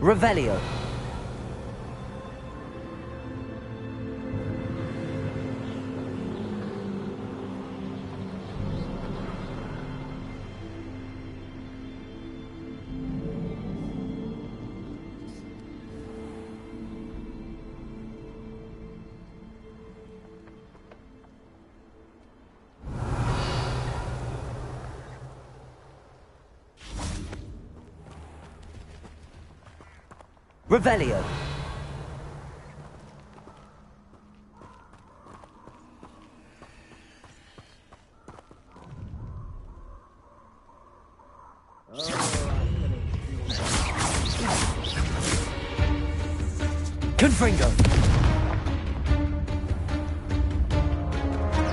Revelio. Revelio. Confringo.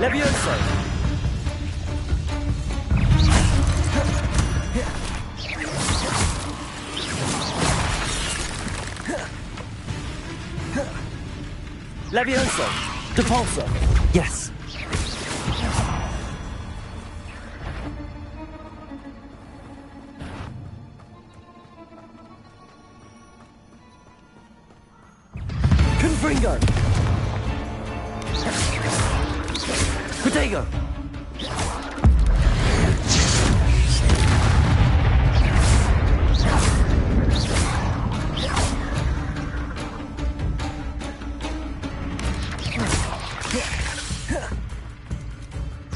Levioso. Levioso. Depulso. Yes. Confringo. Protego.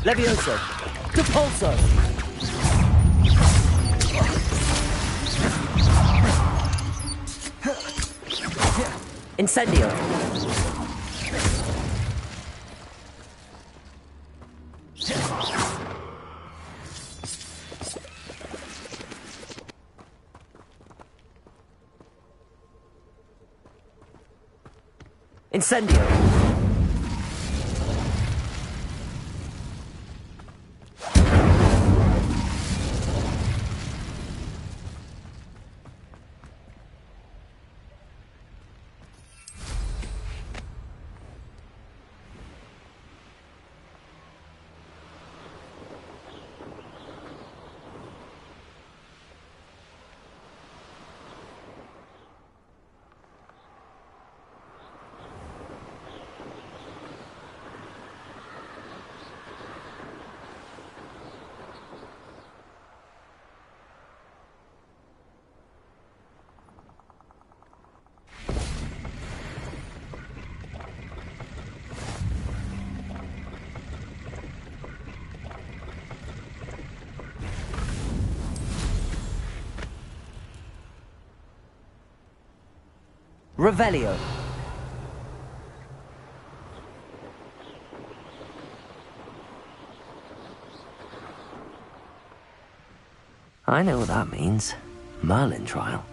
Levioso. Depulso. Incendio. Incendio. Revelio. I know what that means. Merlin trial.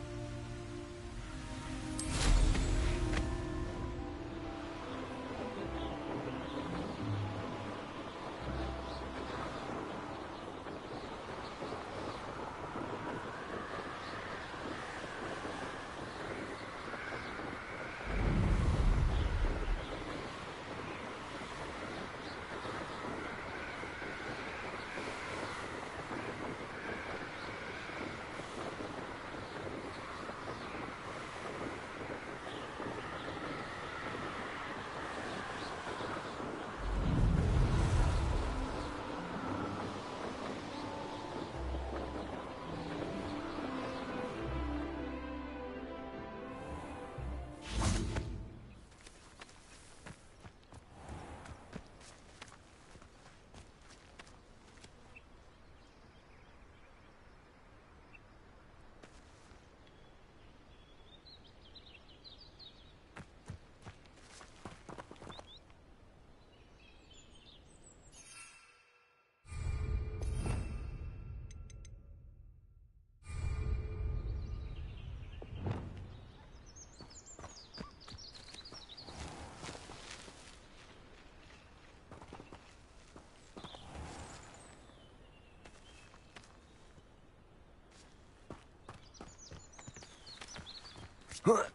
Good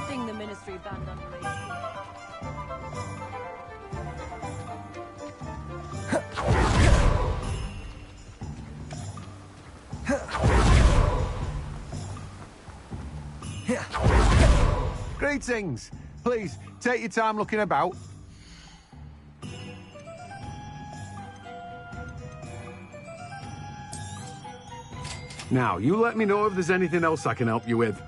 thing the Ministry banned underage. Greetings. Please, take your time looking about. Now, you let me know if there's anything else I can help you with.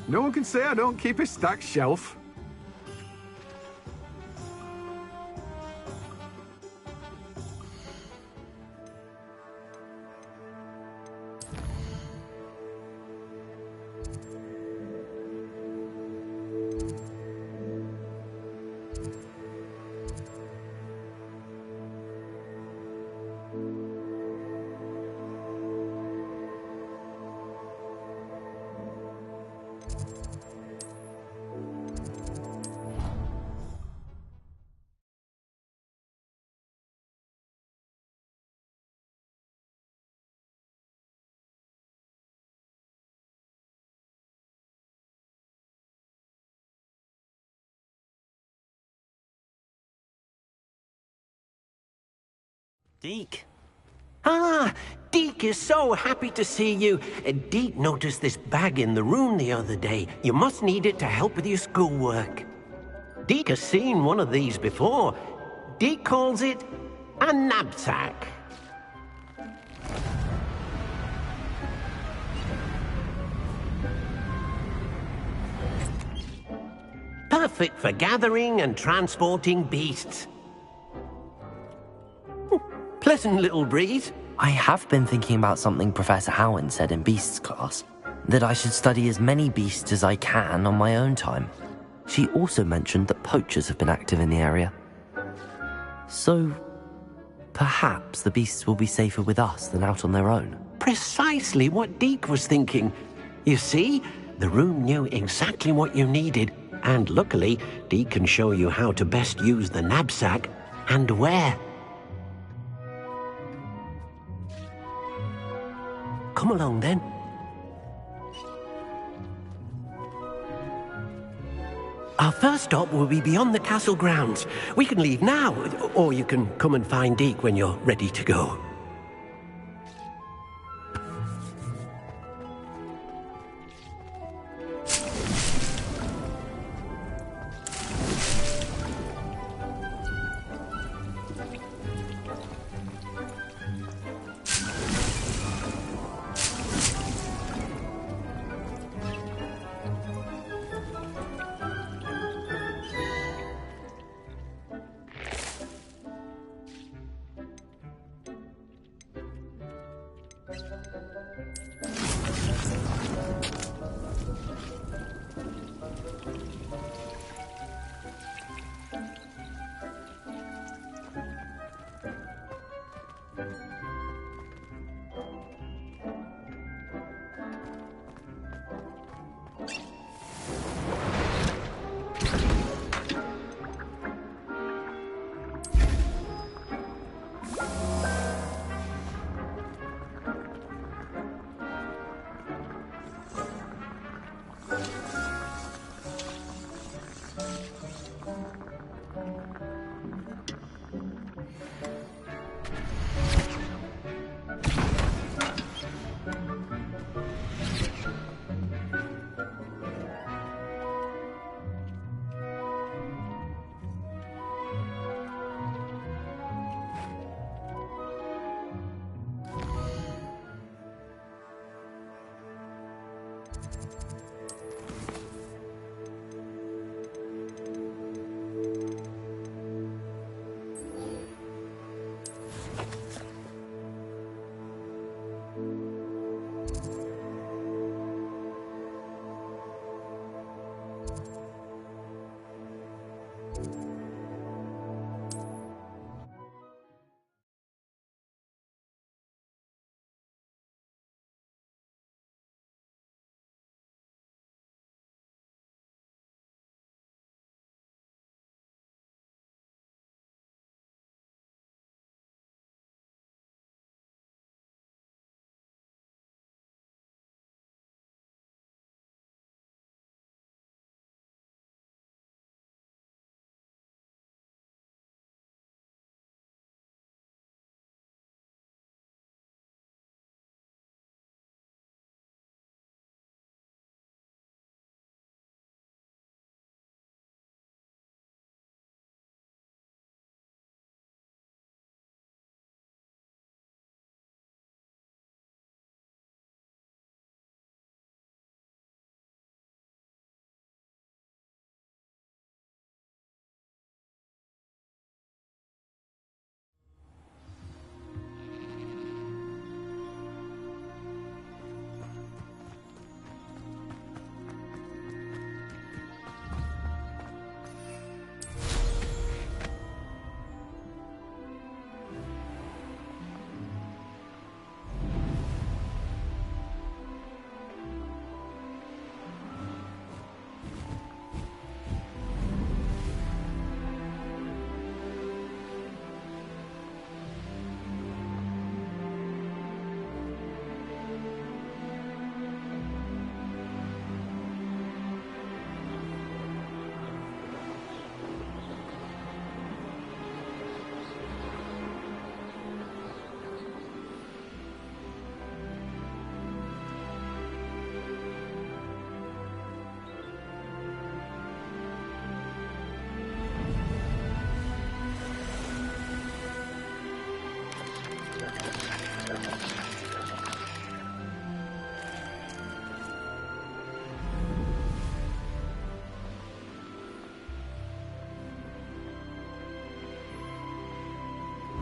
No one can say I don't keep a stacked shelf. Deke. Ah, Deke is so happy to see you. Deke noticed this bag in the room the other day. You must need it to help with your schoolwork. Deke has seen one of these before. Deke calls it a knapsack. Perfect for gathering and transporting beasts. Pleasant little breeze. I have been thinking about something Professor Howard said in Beasts class, that I should study as many beasts as I can on my own time. She also mentioned that poachers have been active in the area. So, perhaps the beasts will be safer with us than out on their own. Precisely what Deke was thinking. You see, the room knew exactly what you needed, and luckily, Deke can show you how to best use the knapsack and where. Come along, then. Our first stop will be beyond the castle grounds. We can leave now, or you can come and find Deke when you're ready to go.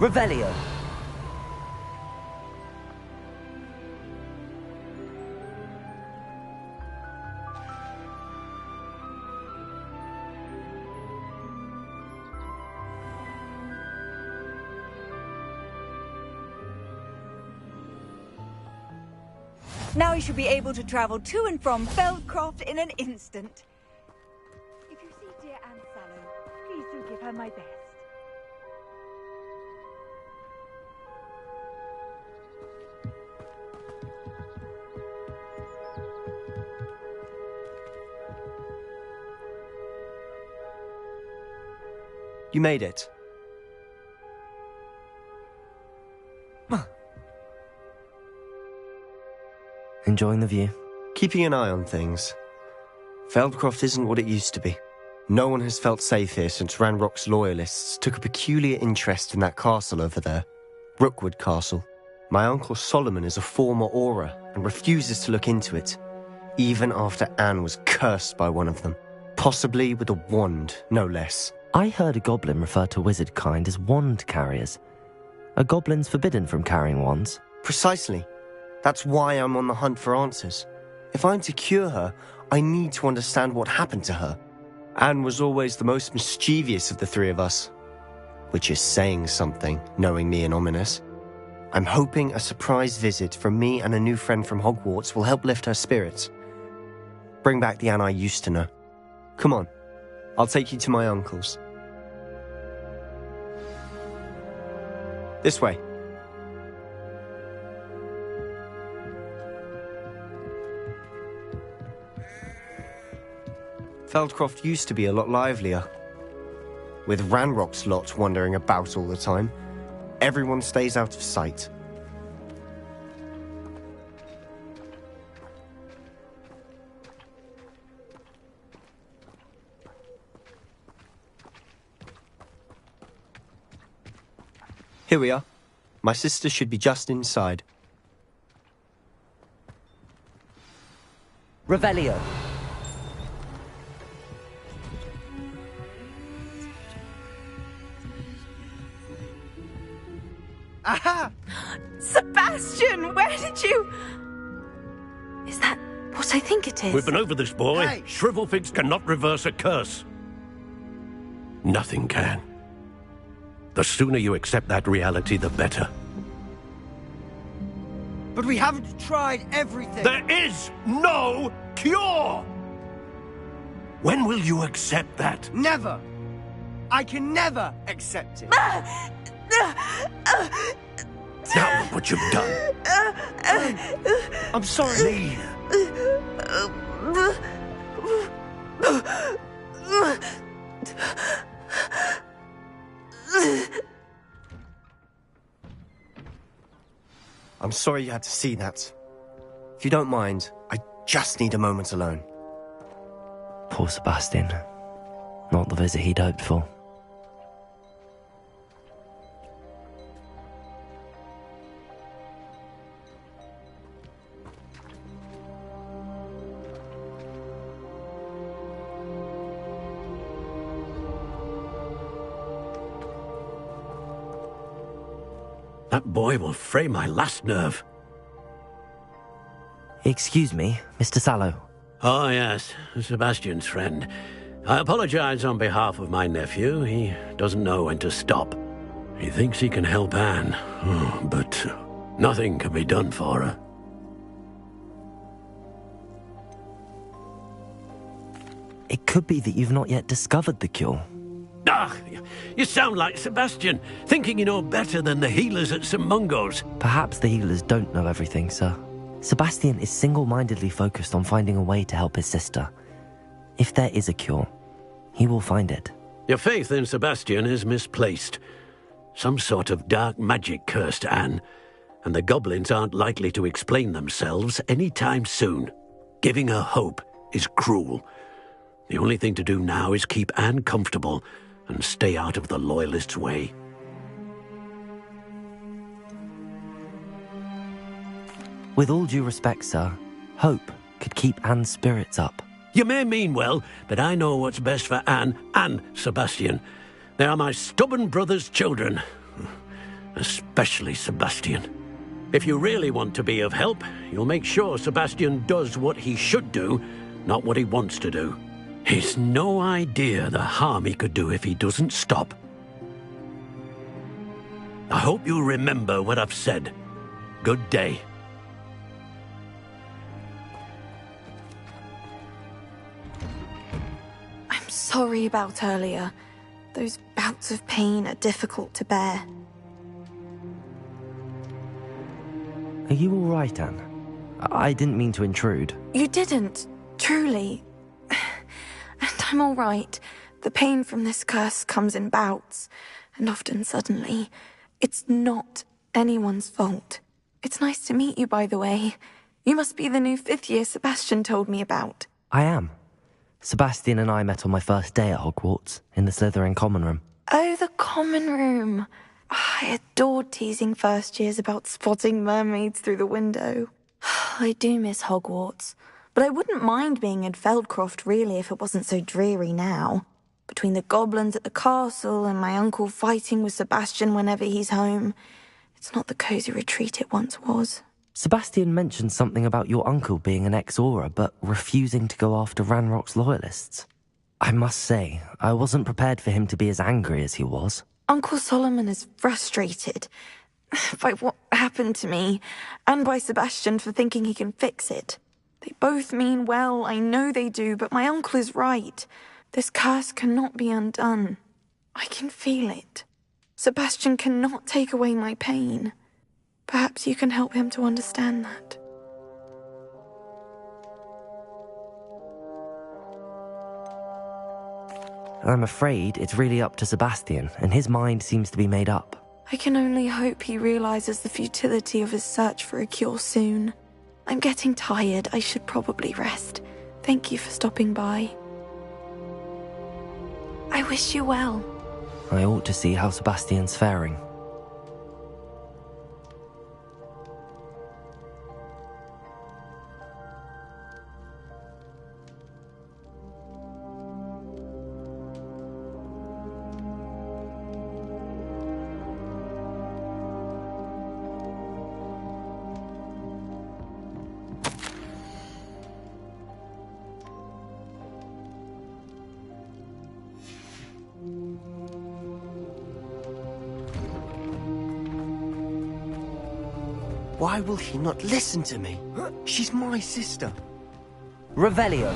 Revelio. Now you should be able to travel to and from Feldcroft in an instant. If you see dear Aunt Sallow, please do give her my best. You made it. Enjoying the view? Keeping an eye on things. Feldcroft isn't what it used to be. No one has felt safe here since Ranrock's loyalists took a peculiar interest in that castle over there. Rookwood Castle. My uncle Solomon is a former Auror and refuses to look into it, even after Anne was cursed by one of them. Possibly with a wand, no less. I heard a goblin refer to wizard kind as wand carriers. Are goblins forbidden from carrying wands? Precisely. That's why I'm on the hunt for answers. If I'm to cure her, I need to understand what happened to her. Anne was always the most mischievous of the three of us. Which is saying something, knowing me and Ominous. I'm hoping a surprise visit from me and a new friend from Hogwarts will help lift her spirits. Bring back the Anne I used to know. Come on, I'll take you to my uncle's. This way. Feldcroft used to be a lot livelier. With Ranrock's lot wandering about all the time, everyone stays out of sight. Here we are. My sister should be just inside. Revelio. Aha! Sebastian, where did you... Is that what I think it is? We've been over this, boy. Hey. Shrivelfigs cannot reverse a curse. Nothing can. The sooner you accept that reality, the better. But we haven't tried everything. There is no cure! When will you accept that? Never. I can never accept it. Now look what you've done. I'm sorry. Leave. I'm sorry you had to see that. If you don't mind, I just need a moment alone. Poor Sebastian. Not the visit he'd hoped for. That boy will fray my last nerve. Excuse me, Mr. Sallow. Oh, yes, Sebastian's friend. I apologize on behalf of my nephew. He doesn't know when to stop. He thinks he can help Anne, but nothing can be done for her. It could be that you've not yet discovered the cure. Ah, you sound like Sebastian, thinking you know better than the healers at St. Mungo's. Perhaps the healers don't know everything, sir. Sebastian is single-mindedly focused on finding a way to help his sister. If there is a cure, he will find it. Your faith in Sebastian is misplaced. Some sort of dark magic cursed Anne, and the goblins aren't likely to explain themselves anytime soon. Giving her hope is cruel. The only thing to do now is keep Anne comfortable and stay out of the Loyalists' way. With all due respect, sir, hope could keep Anne's spirits up. You may mean well, but I know what's best for Anne and Sebastian. They are my stubborn brother's children. Especially Sebastian. If you really want to be of help, you'll make sure Sebastian does what he should do, not what he wants to do. He's no idea the harm he could do if he doesn't stop. I hope you remember what I've said. Good day. I'm sorry about earlier. Those bouts of pain are difficult to bear. Are you all right, Anne? I didn't mean to intrude. You didn't, truly. And I'm all right. The pain from this curse comes in bouts, and often suddenly. It's not anyone's fault. It's nice to meet you, by the way. You must be the new 5th year Sebastian told me about. I am. Sebastian and I met on my first day at Hogwarts, in the Slytherin common room. Oh, the common room. I adored teasing first years about spotting mermaids through the window. I do miss Hogwarts, but I wouldn't mind being in Feldcroft really if it wasn't so dreary now. Between the goblins at the castle and my uncle fighting with Sebastian whenever he's home, it's not the cosy retreat it once was. Sebastian mentioned something about your uncle being an ex-Auror, but refusing to go after Ranrock's loyalists. I must say, I wasn't prepared for him to be as angry as he was. Uncle Solomon is frustrated by what happened to me, and by Sebastian for thinking he can fix it. They both mean well, I know they do, but my uncle is right. This curse cannot be undone. I can feel it. Sebastian cannot take away my pain. Perhaps you can help him to understand that. I'm afraid it's really up to Sebastian, and his mind seems to be made up. I can only hope he realizes the futility of his search for a cure soon. I'm getting tired. I should probably rest. Thank you for stopping by. I wish you well. I ought to see how Sebastian's faring. Why will he not listen to me? She's my sister. Revelio.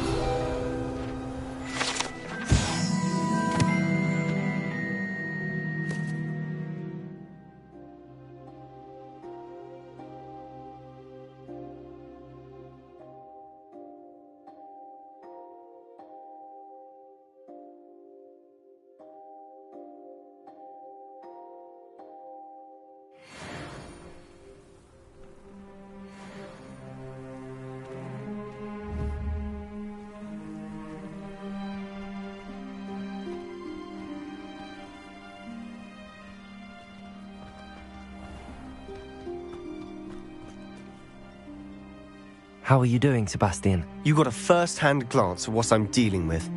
How are you doing, Sebastian? You got a first-hand glance at what I'm dealing with.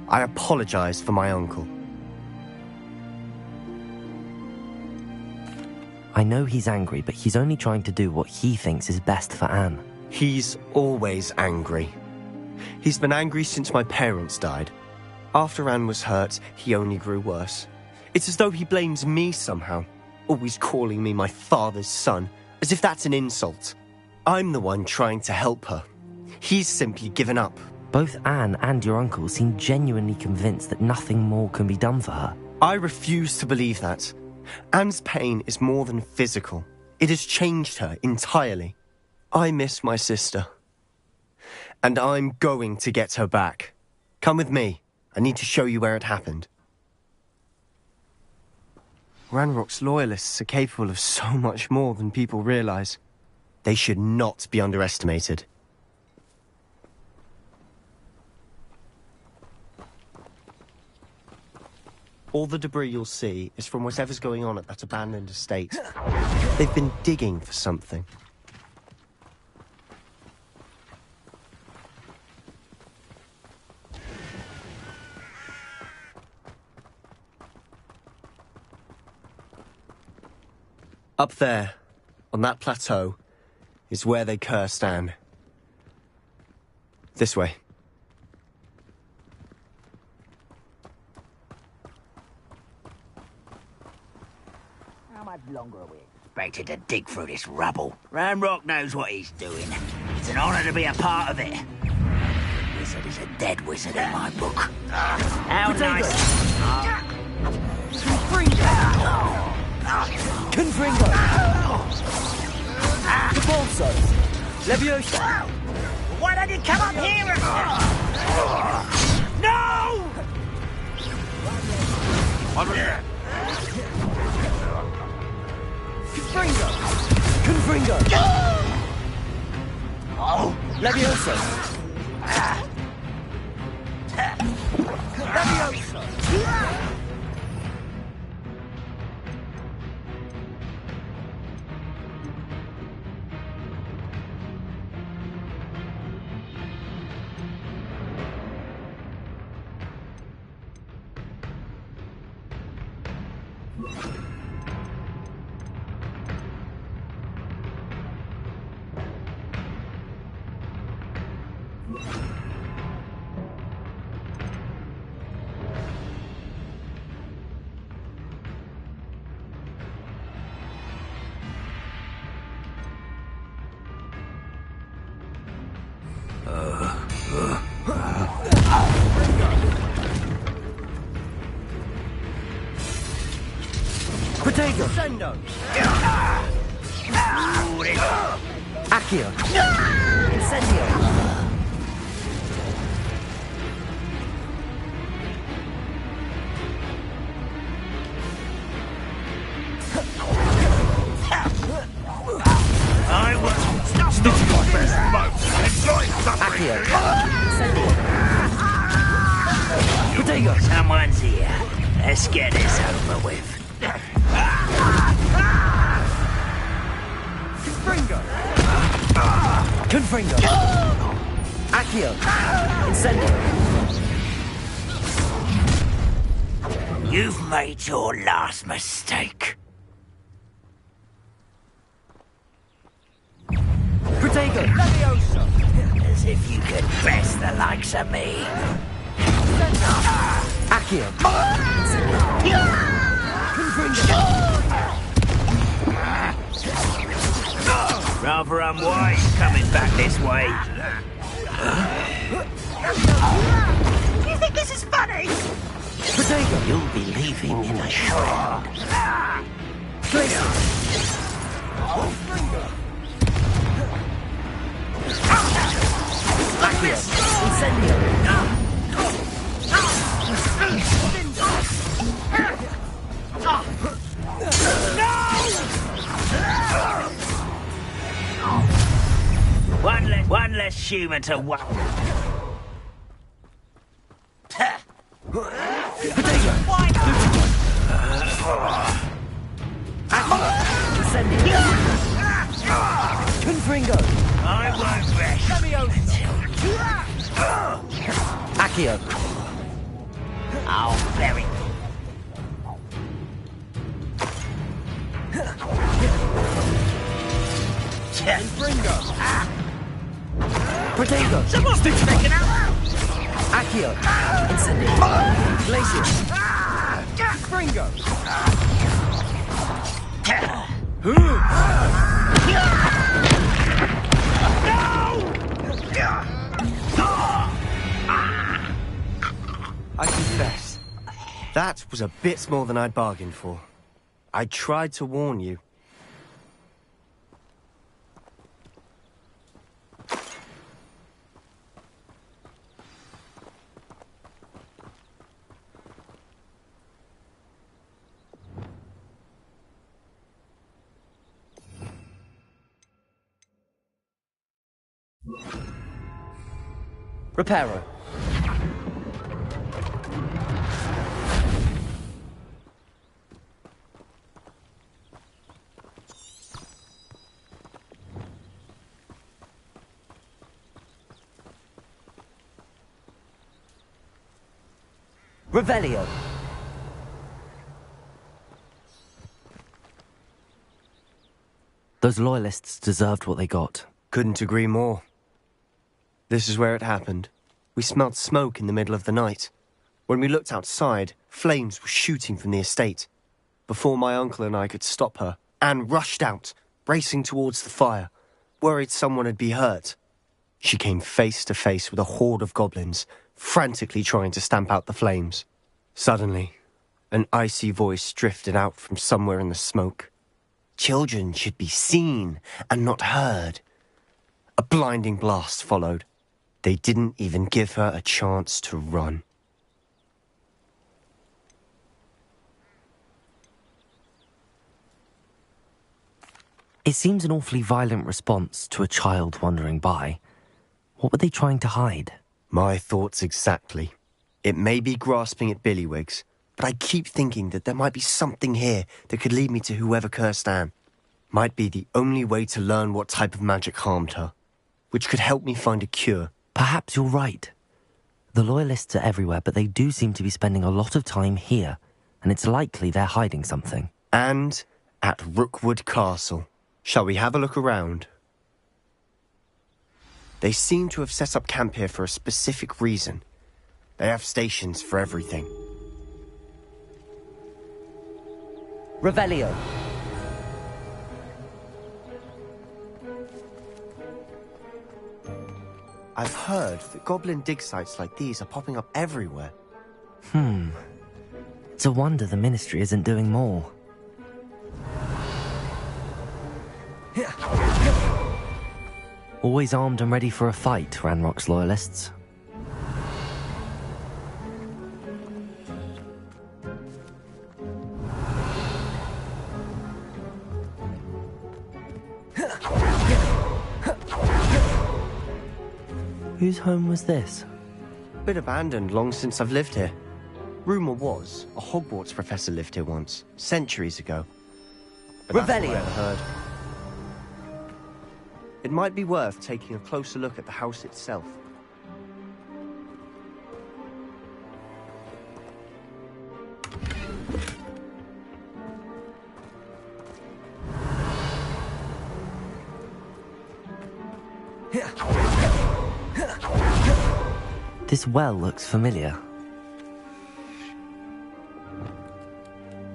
I apologize for my uncle. I know he's angry, but he's only trying to do what he thinks is best for Anne. He's always angry. He's been angry since my parents died. After Anne was hurt, he only grew worse. It's as though he blames me somehow, always calling me my father's son, as if that's an insult. I'm the one trying to help her. He's simply given up. Both Anne and your uncle seem genuinely convinced that nothing more can be done for her. I refuse to believe that. Anne's pain is more than physical. It has changed her entirely. I miss my sister. And I'm going to get her back. Come with me. I need to show you where it happened. Ranrock's loyalists are capable of so much more than people realize. They should not be underestimated. All the debris you'll see is from whatever's going on at that abandoned estate. They've been digging for something. Up there, on that plateau, is where they cursed Anne. This way. How much longer are we expected to dig through this rubble? Ramrock knows what he's doing. It's an honor to be a part of it. Wizard is a dead wizard in my book. How nice. Confringo! Cabalso! Leviosa! Why don't you come up here and... No! Confringo! Leviosa! Leviosa! Protego! Sendo! Accio! Incendio! I will stop my best smoke. Enjoy Accio! suffering. Protego! Someone's here. Let's get this over with. Confringo! Accio! Incendio! You've made your last mistake. Protego! Leviosa! As if you could best the likes of me. Accio! Rather unwise coming back this way. You think this is funny? Protego! You'll be leaving in a shroud. Accio! Incendio! One less human to wow. Incendio! Confringo! I won't rest Accio! I'll bury. Protego! Someone's taking out. Accio! Incendio! Glacier! Fringo! I confess, that was a bit more than I'd bargained for. I tried to warn you. Reparo. Revelio. Those loyalists deserved what they got. Couldn't agree more. This is where it happened. We smelled smoke in the middle of the night. When we looked outside, flames were shooting from the estate. Before my uncle and I could stop her, Anne rushed out, racing towards the fire, worried someone had been hurt. She came face to face with a horde of goblins, frantically trying to stamp out the flames. Suddenly, an icy voice drifted out from somewhere in the smoke. Children should be seen and not heard. A blinding blast followed. They didn't even give her a chance to run. It seems an awfully violent response to a child wandering by. What were they trying to hide? My thoughts exactly. It may be grasping at Billywigs, but I keep thinking that there might be something here that could lead me to whoever cursed Anne. Might be the only way to learn what type of magic harmed her, which could help me find a cure. Perhaps you're right. The Loyalists are everywhere, but they do seem to be spending a lot of time here, and it's likely they're hiding something. And at Rookwood Castle. Shall we have a look around? They seem to have set up camp here for a specific reason. They have stations for everything. Revelio. I've heard that goblin dig sites like these are popping up everywhere. It's a wonder the Ministry isn't doing more. Always armed and ready for a fight, Ranrock's Loyalists. Whose home was this? Bit abandoned long since I've lived here. Rumour was, a Hogwarts professor lived here once, centuries ago. But that's all I've heard. It might be worth taking a closer look at the house itself. This well looks familiar.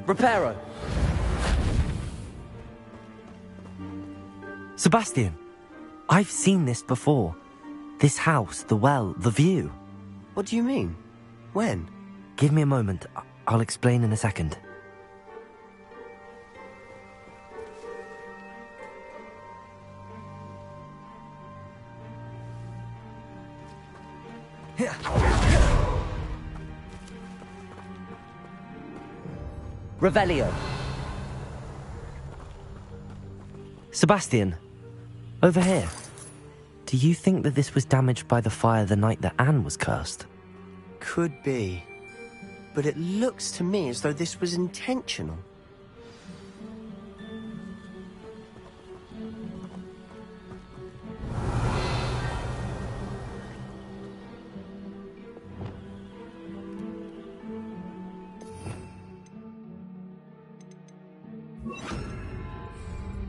Reparo! Sebastian! I've seen this before. This house, the well, the view. What do you mean? When? Give me a moment. I'll explain in a second. Revelio. Sebastian, over here. Do you think that this was damaged by the fire the night that Anne was cursed? Could be. But it looks to me as though this was intentional.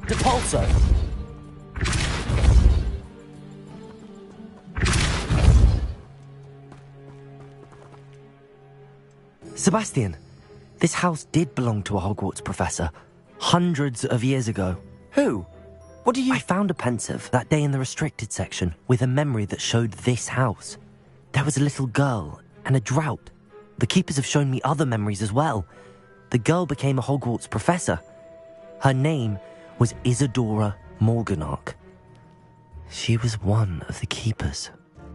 Depulso! Sebastian, this house did belong to a Hogwarts professor, hundreds of years ago. Who? What do you... I found a pensive that day in the restricted section with a memory that showed this house. There was a little girl and a drought. The keepers have shown me other memories as well. The girl became a Hogwarts professor. Her name was Isadora Morganach. She was one of the keepers.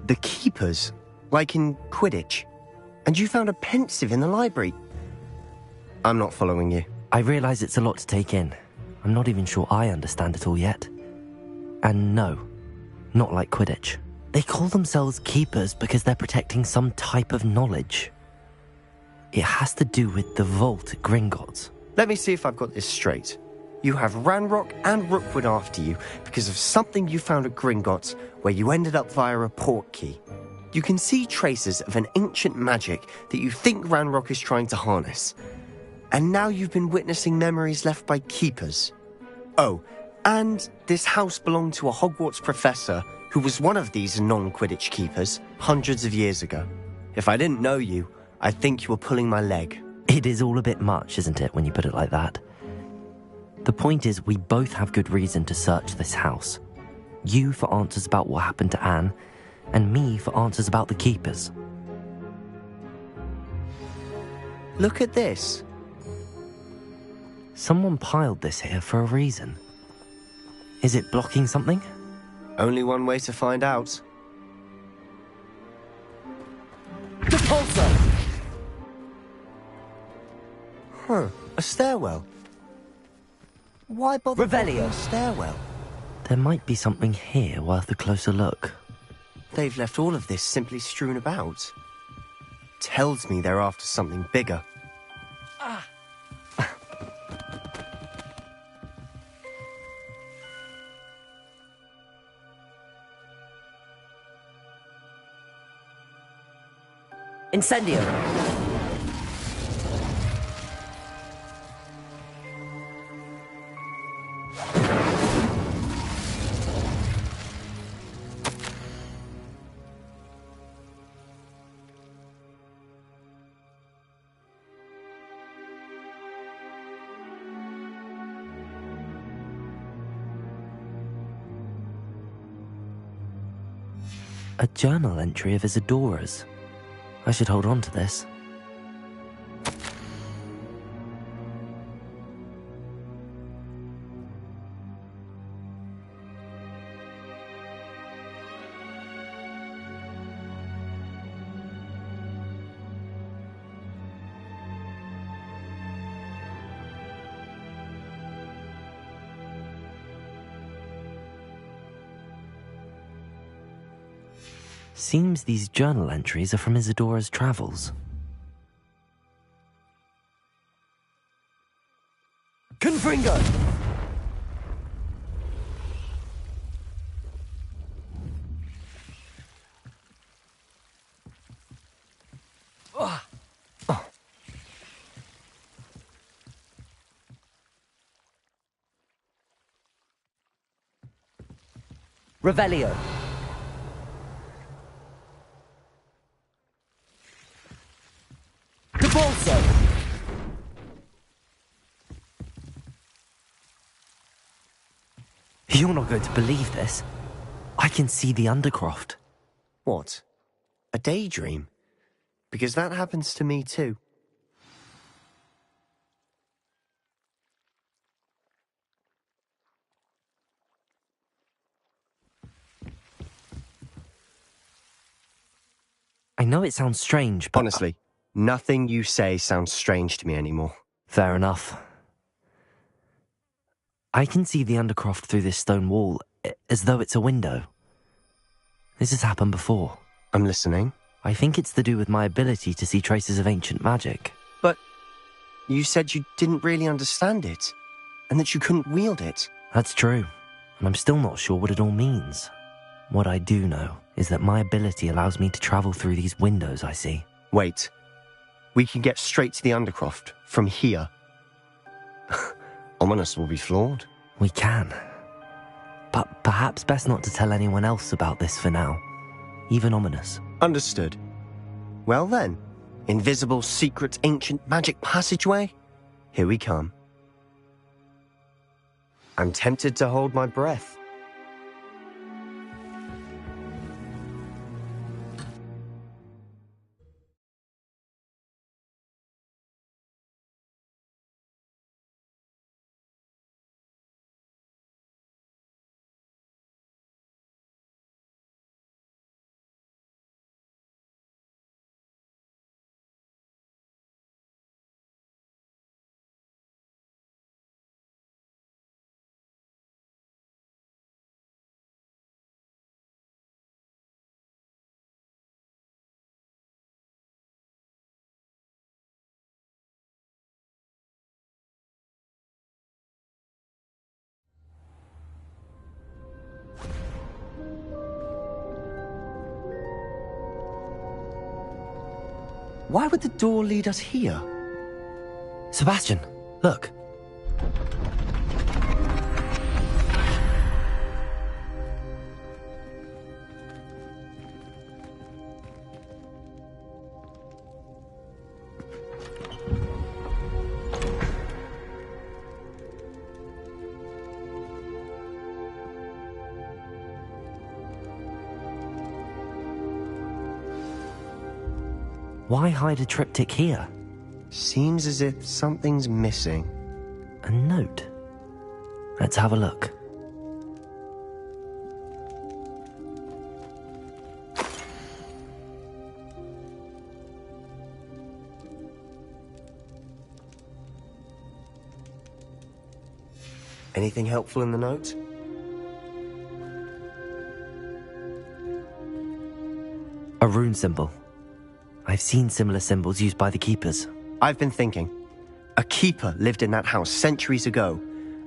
The keepers? Like in Quidditch? And you found a pensive in the library? I'm not following you. I realise it's a lot to take in. I'm not even sure I understand it all yet. And no, not like Quidditch. They call themselves keepers because they're protecting some type of knowledge. It has to do with the vault at Gringotts. Let me see if I've got this straight. You have Ranrock and Rookwood after you because of something you found at Gringotts where you ended up via a port key. You can see traces of an ancient magic that you think Ranrock is trying to harness. And now you've been witnessing memories left by keepers. Oh, And this house belonged to a Hogwarts professor who was one of these non-Quidditch keepers hundreds of years ago. If I didn't know you, I'd think you were pulling my leg. It is all a bit much, isn't it, when you put it like that? The point is, we both have good reason to search this house. You for answers about what happened to Anne, and me for answers about the keepers. Look at this. Someone piled this here for a reason. Is it blocking something? Only one way to find out. Repulsor! Huh, a stairwell. Why bother Revelio. building a stairwell? There might be something here worth a closer look. They've left all of this simply strewn about. Tells me they're after something bigger. Incendio! A journal entry of Isadora's. I should hold on to this. Seems these journal entries are from Isadora's travels. Confringo! Revelio. Repulsor! You're not going to believe this. I can see the Undercroft. What? A daydream? Because that happens to me too. I know it sounds strange, but... Honestly, nothing you say sounds strange to me anymore. Fair enough. I can see the Undercroft through this stone wall, as though it's a window. This has happened before. I'm listening. I think it's to do with my ability to see traces of ancient magic. But you said you didn't really understand it, and that you couldn't wield it. That's true, and I'm still not sure what it all means. What I do know is that my ability allows me to travel through these windows I see. Wait. We can get straight to the Undercroft from here. Ominous will be flawed. We can. But perhaps best not to tell anyone else about this for now. Even Ominous. Understood. Well then, invisible, secret, ancient magic passageway? Here we come. I'm tempted to hold my breath. Why would the door lead us here? Sebastian, look. Why hide a triptych here? Seems as if something's missing. A note? Let's have a look. Anything helpful in the note? A rune symbol. I've seen similar symbols used by the keepers. I've been thinking. A keeper lived in that house centuries ago,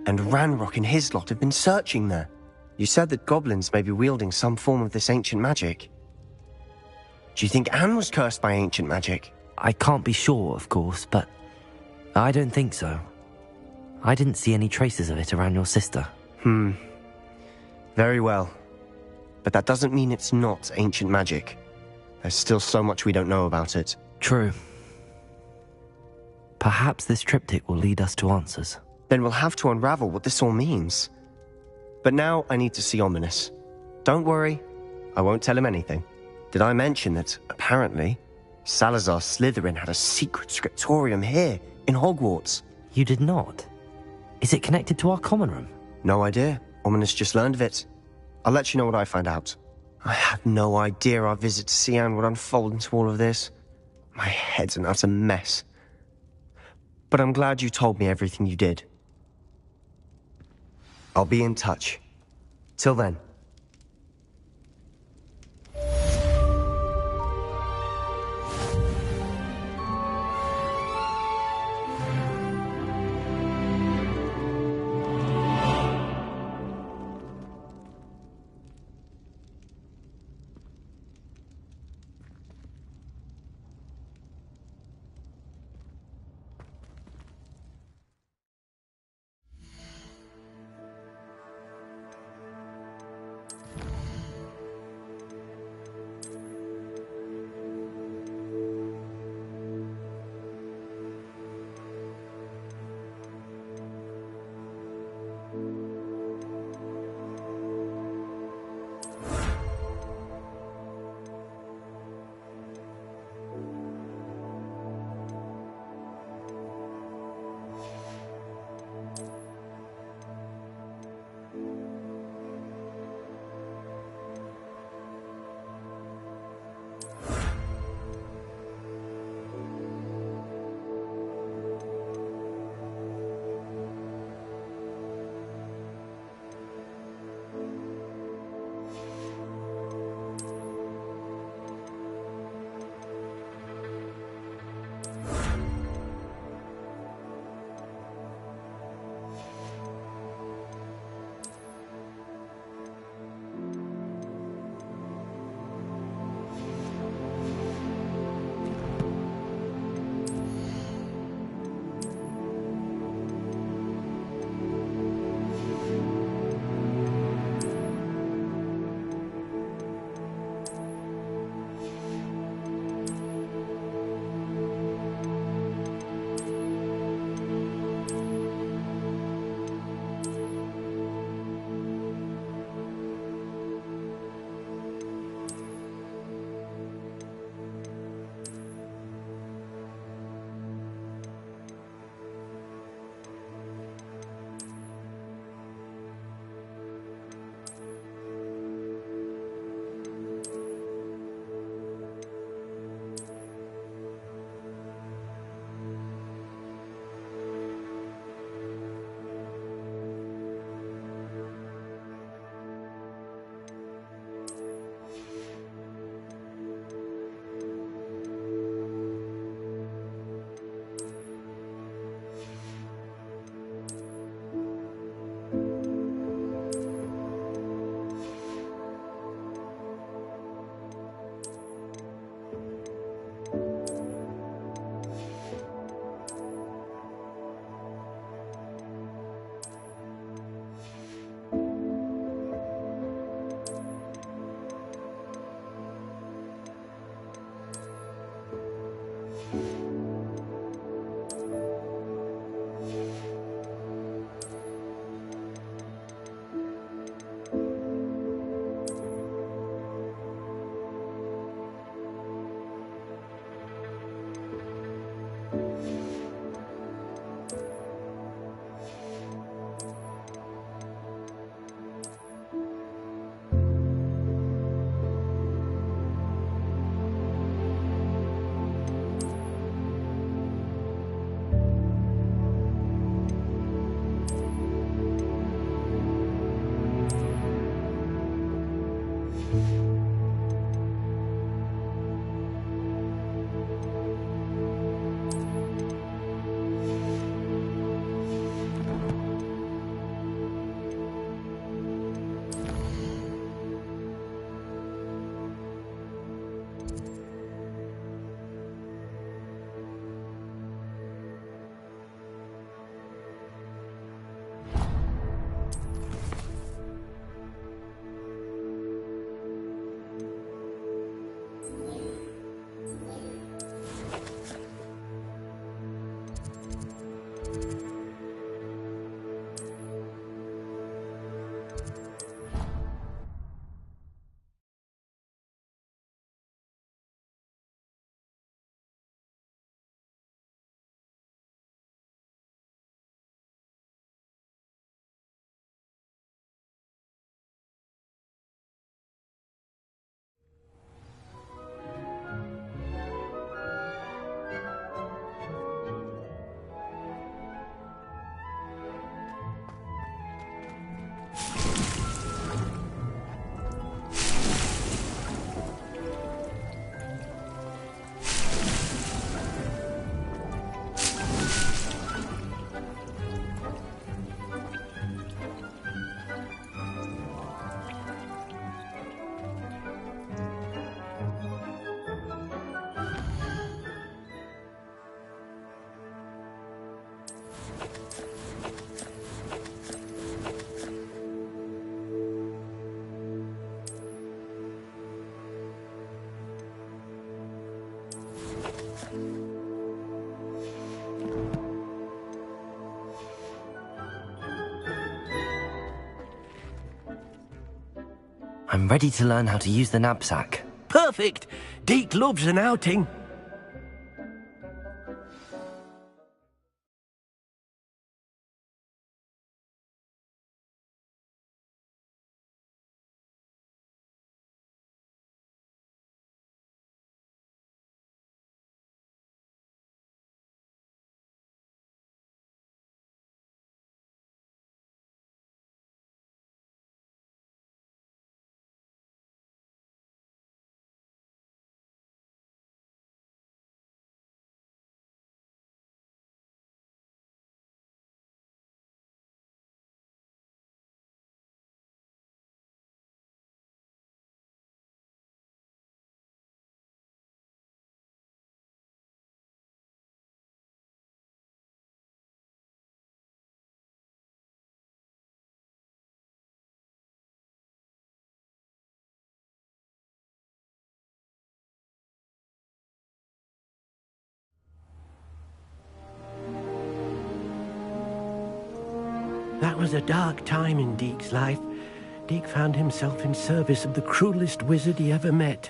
and Ranrock and his lot have been searching there. You said that goblins may be wielding some form of this ancient magic. Do you think Anne was cursed by ancient magic? I can't be sure, of course, but I don't think so. I didn't see any traces of it around your sister. Very well. But that doesn't mean it's not ancient magic. There's still so much we don't know about it. True. Perhaps this triptych will lead us to answers. Then we'll have to unravel what this all means. But now I need to see Ominous. Don't worry, I won't tell him anything. Did I mention that, apparently, Salazar Slytherin had a secret scriptorium here, in Hogwarts? You did not? Is it connected to our common room? No idea. Ominous just learned of it. I'll let you know what I find out. I had no idea our visit to Cian would unfold into all of this. My head's an utter mess. But I'm glad you told me everything you did. I'll be in touch. Till then. I'm ready to learn how to use the knapsack. Perfect! Deke loves an outing. That was a dark time in Deke's life. Deke found himself in service of the cruelest wizard he ever met.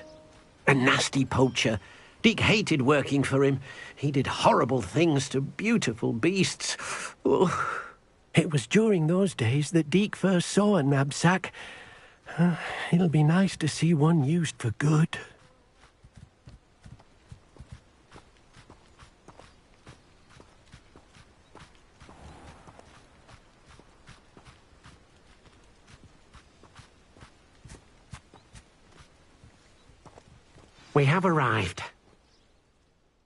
A nasty poacher. Deke hated working for him. He did horrible things to beautiful beasts. Oh. It was during those days that Deke first saw a knapsack. It'll be nice to see one used for good. We have arrived.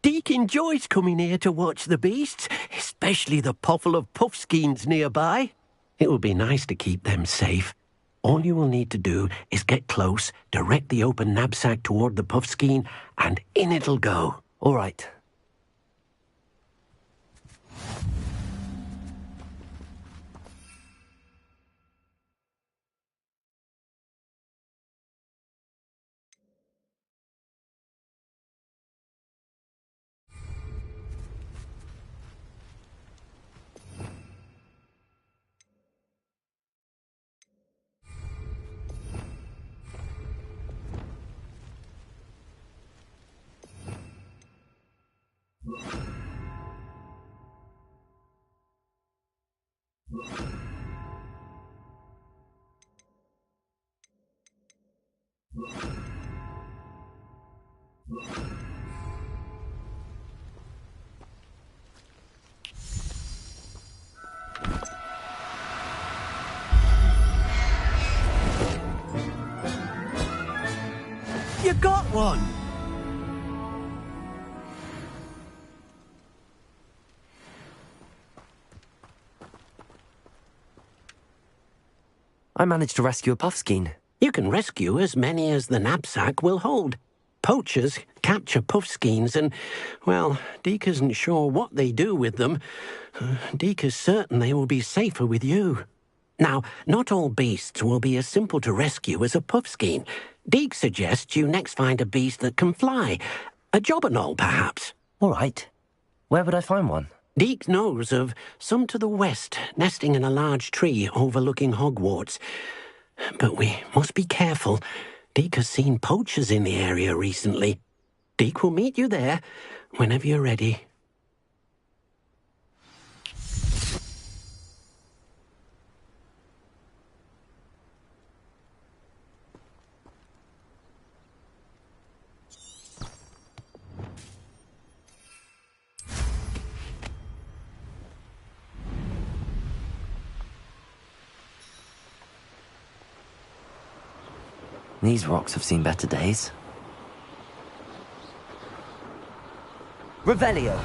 Deke enjoys coming here to watch the beasts, especially the potful of puffskeins nearby. It will be nice to keep them safe. All you will need to do is get close, direct the open knapsack toward the puffskein, and in it'll go. All right. You got one! I managed to rescue a puffskein. You can rescue as many as the knapsack will hold. Poachers capture puffskeins and, well, Deke isn't sure what they do with them. Deke is certain they will be safer with you. Now, not all beasts will be as simple to rescue as a puffskein. Deke suggests you next find a beast that can fly. A jobberknoll, perhaps. All right. Where would I find one? Deke knows of some to the west, nesting in a large tree overlooking Hogwarts. But we must be careful. Deke has seen poachers in the area recently. Deke will meet you there whenever you're ready. These rocks have seen better days. Revelio.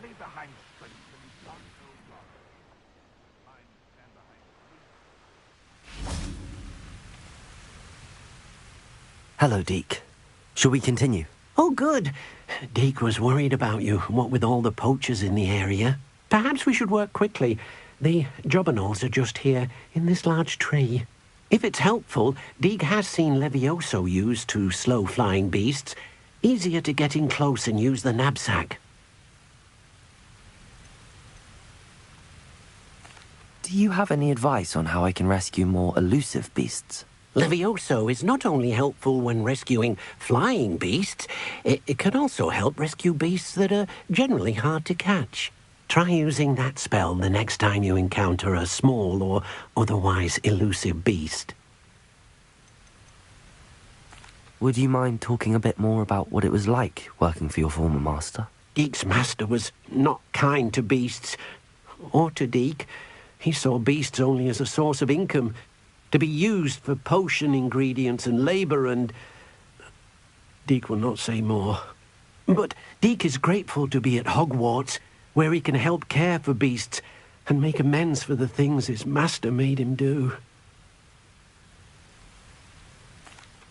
Rally behind strength and start those guards. Mine stand behind. Hello, Deke. Shall we continue? Oh, good. Deke was worried about you, what with all the poachers in the area. Perhaps we should work quickly. The jobberknolls are just here, in this large tree. If it's helpful, Deke has seen Levioso used to slow flying beasts. Easier to get in close and use the knapsack. Do you have any advice on how I can rescue more elusive beasts? Levioso is not only helpful when rescuing flying beasts, it can also help rescue beasts that are generally hard to catch. Try using that spell the next time you encounter a small or otherwise elusive beast. Would you mind talking a bit more about what it was like working for your former master? Deke's master was not kind to beasts, or to Deke. He saw beasts only as a source of income, to be used for potion ingredients and labour, and Deke will not say more. But Deke is grateful to be at Hogwarts, where he can help care for beasts and make amends for the things his master made him do.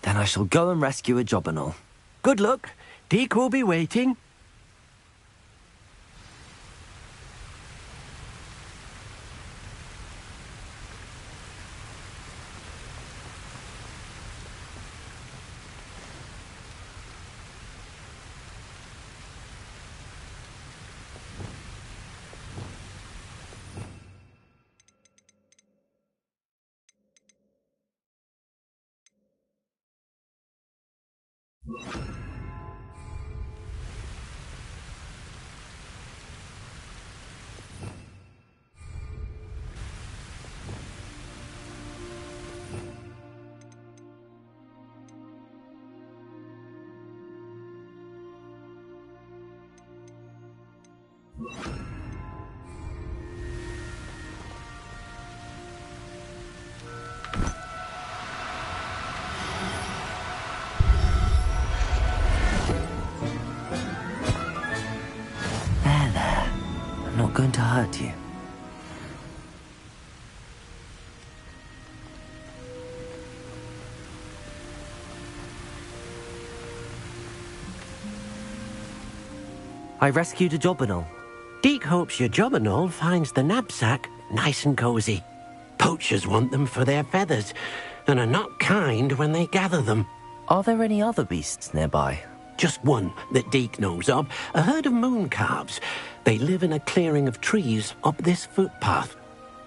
Then I shall go and rescue a jobberknoll. Good luck. Deke will be waiting. I'm not going to hurt you. I rescued a jobberknoll. Deke hopes your jobberknoll finds the knapsack nice and cosy. Poachers want them for their feathers, and are not kind when they gather them. Are there any other beasts nearby? Just one that Deke knows of, a herd of moon calves. They live in a clearing of trees up this footpath.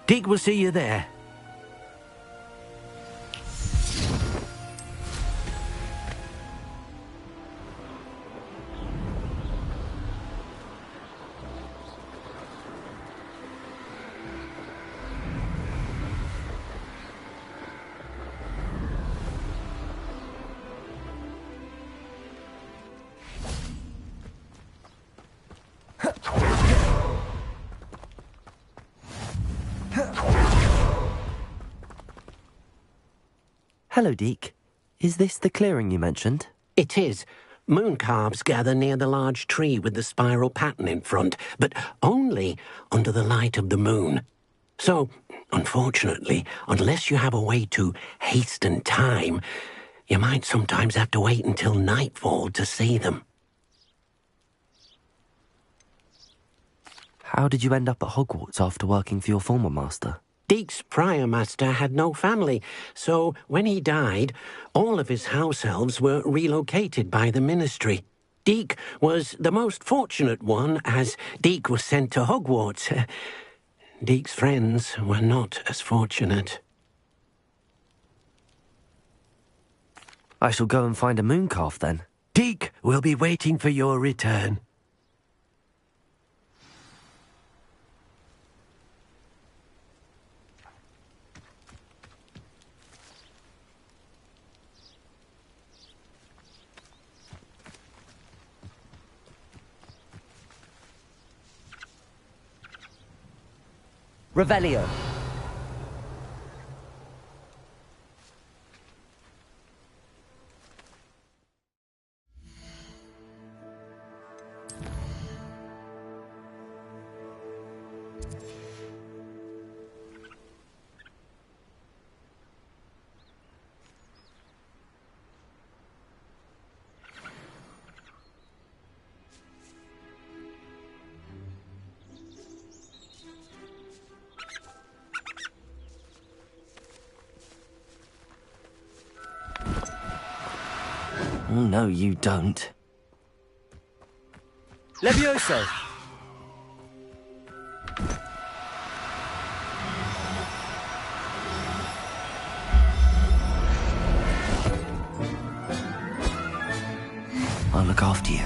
Deke will see you there. Hello, Deke. Is this the clearing you mentioned? It is. Moon calves gather near the large tree with the spiral pattern in front, but only under the light of the moon. So, unfortunately, unless you have a way to hasten time, you might sometimes have to wait until nightfall to see them. How did you end up at Hogwarts after working for your former master? Deke's prior master had no family, so when he died, all of his house elves were relocated by the ministry. Deke was the most fortunate one, as Deke was sent to Hogwarts. Deke's friends were not as fortunate. I shall go and find a moon calf then. Deke will be waiting for your return. Revelio. Oh, no, you don't. Levioso! I'll look after you.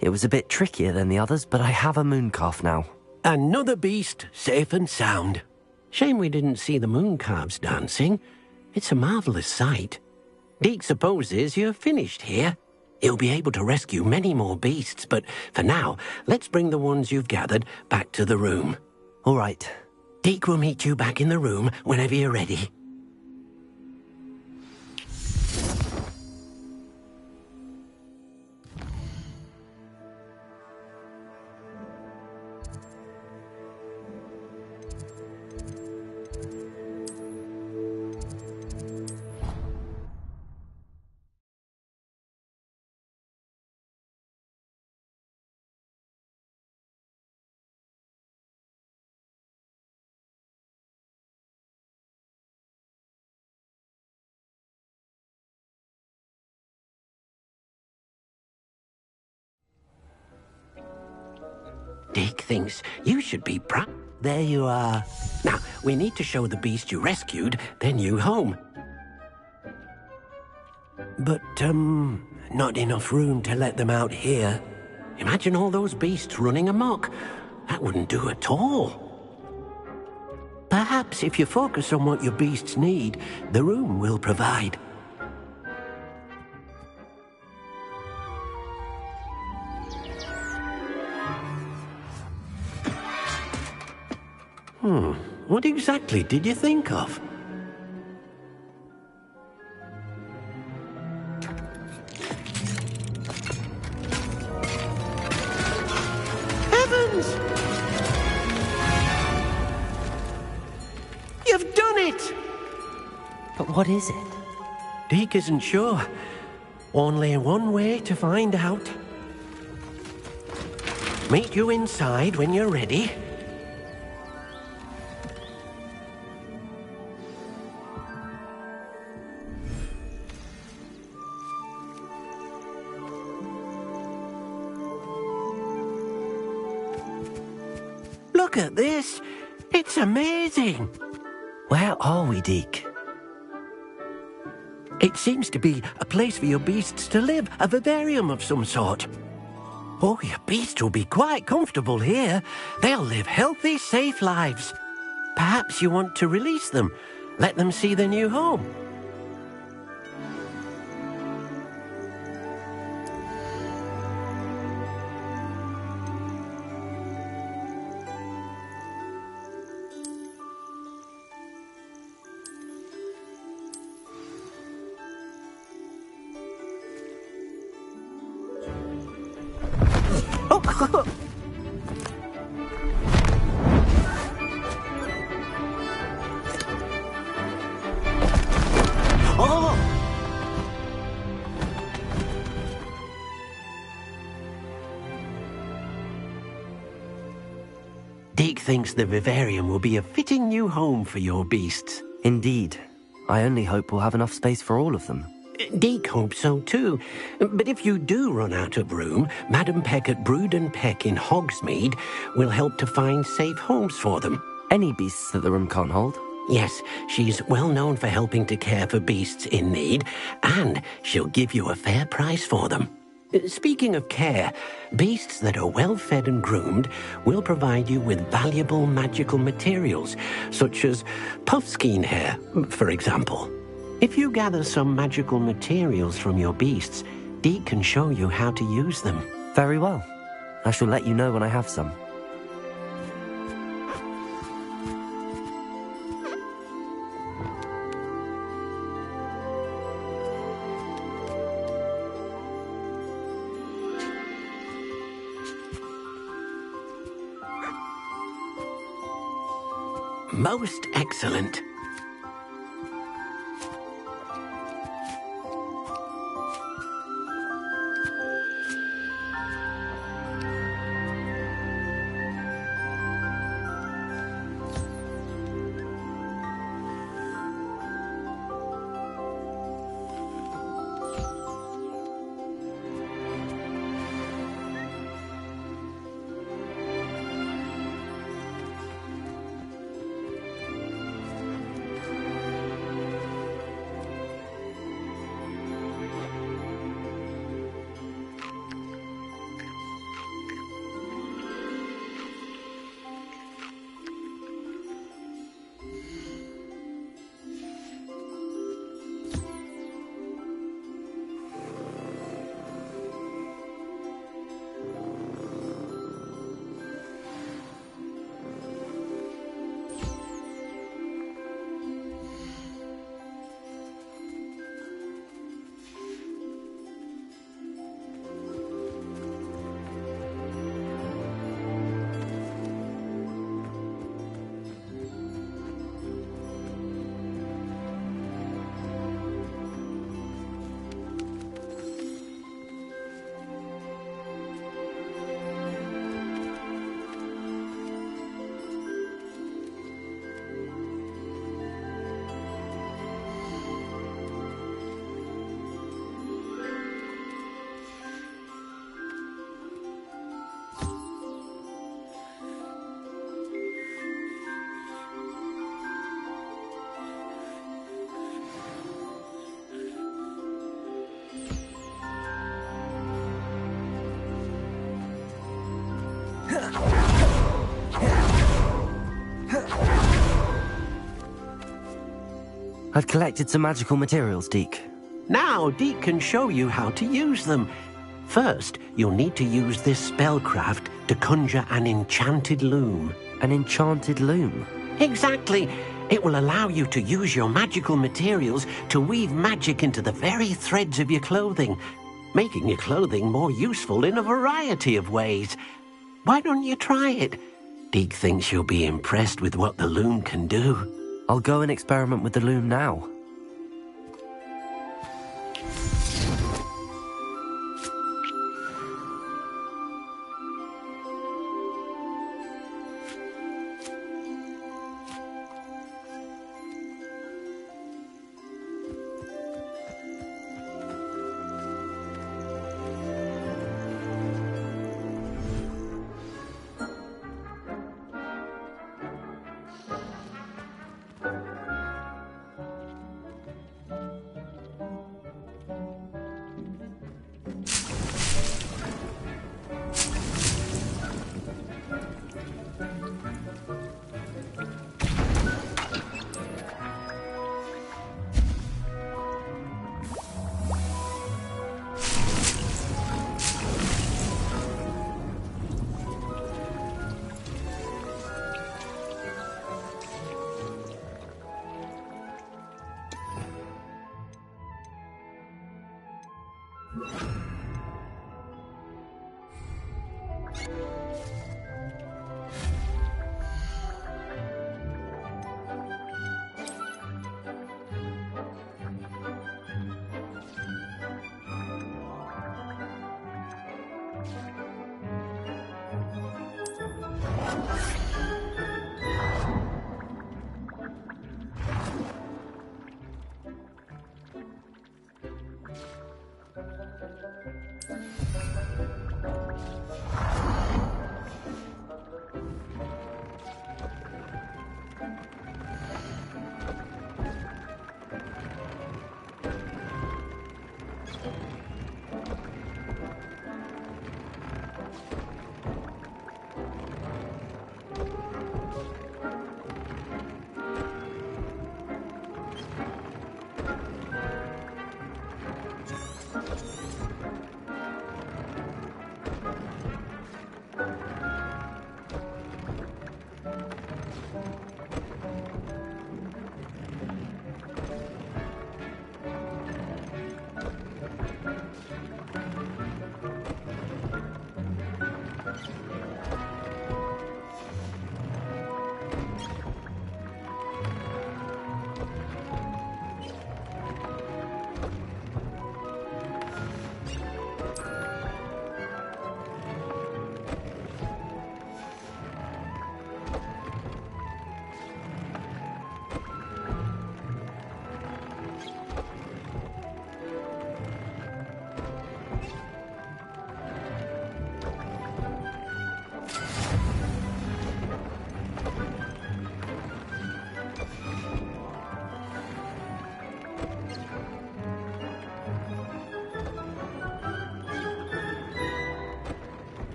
It was a bit trickier than the others, but I have a moon calf now. Another beast, safe and sound. Shame we didn't see the moon calves dancing. It's a marvellous sight. Deke supposes you're finished here. He'll be able to rescue many more beasts, but for now, let's bring the ones you've gathered back to the room. All right. Deke will meet you back in the room whenever you're ready. Deke thinks you should be proud. There you are. Now, we need to show the beast you rescued their new home. But, not enough room to let them out here. Imagine all those beasts running amok. That wouldn't do at all. Perhaps if you focus on what your beasts need, the room will provide. What exactly did you think of? Heavens! You've done it! But what is it? Deke isn't sure. Only one way to find out. Meet you inside when you're ready. Look at this. It's amazing. Where are we, Deke? It seems to be a place for your beasts to live, a vivarium of some sort. Oh, your beasts will be quite comfortable here. They'll live healthy, safe lives. Perhaps you want to release them, let them see their new home. Deke thinks the vivarium will be a fitting new home for your beasts. Indeed. I only hope we'll have enough space for all of them. Deke hopes so too. But if you do run out of room, Madam Peck at Brood and Peck in Hogsmeade will help to find safe homes for them. Any beasts that the room can't hold? Yes, she's well known for helping to care for beasts in need, and she'll give you a fair price for them. Speaking of care, beasts that are well fed and groomed will provide you with valuable magical materials, such as puffskein hair, for example. If you gather some magical materials from your beasts, Deke can show you how to use them. Very well. I shall let you know when I have some. Most excellent. I've collected some magical materials, Deke. Now, Deke can show you how to use them. First, you'll need to use this spellcraft to conjure an enchanted loom. An enchanted loom? Exactly. It will allow you to use your magical materials to weave magic into the very threads of your clothing, making your clothing more useful in a variety of ways. Why don't you try it? Deke thinks you'll be impressed with what the loom can do. I'll go and experiment with the loom now.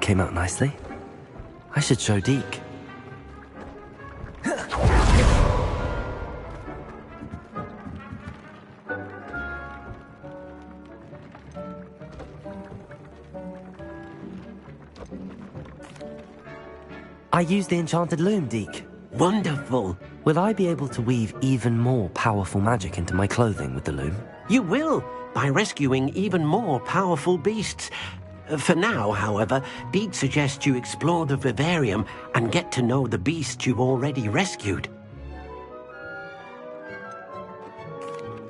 came out nicely. I should show Deke. I used the enchanted loom, Deke. Wonderful. Will I be able to weave even more powerful magic into my clothing with the loom? You will, by rescuing even more powerful beasts. For now, however, Deke suggests you explore the vivarium and get to know the beasts you've already rescued.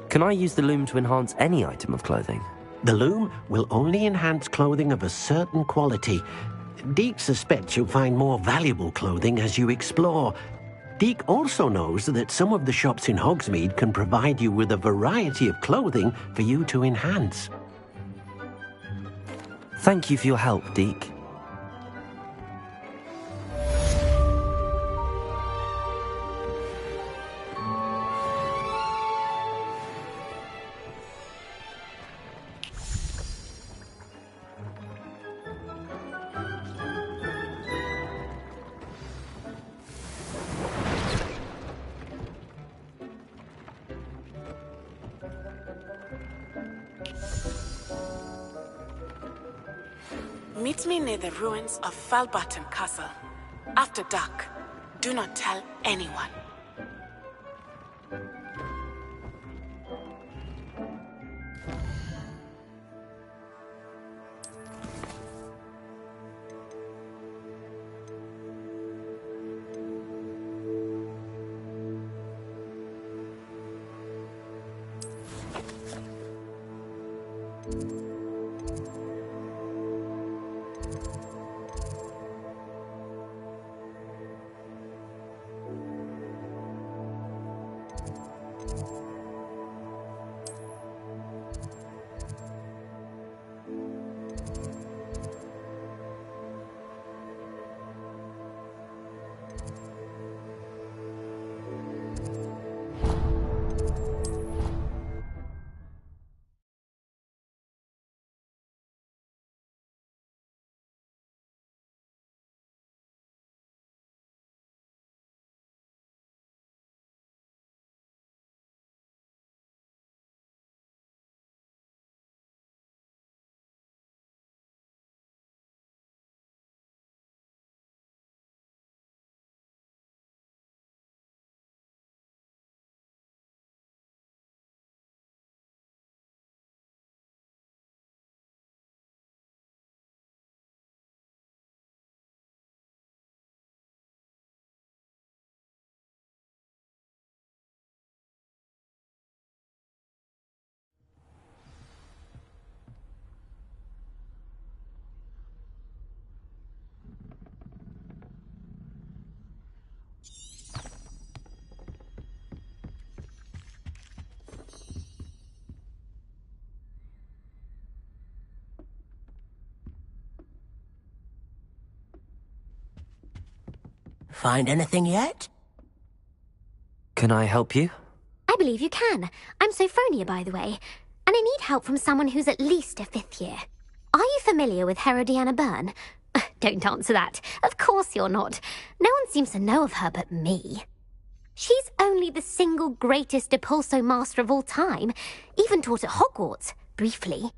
Can I use the loom to enhance any item of clothing? The loom will only enhance clothing of a certain quality. Deke suspects you'll find more valuable clothing as you explore. Deke also knows that some of the shops in Hogsmeade can provide you with a variety of clothing for you to enhance. Thank you for your help, Deke. Meet me near the ruins of Falbaton Castle. After dark. Do not tell anyone. Find anything yet? Can I help you? I believe you can. I'm Sophronia, by the way, and I need help from someone who's at least a 5th year. Are you familiar with Herodiana Byrne? Don't answer that. Of course you're not. No one seems to know of her but me. She's only the single greatest Depulso master of all time, even taught at Hogwarts, briefly.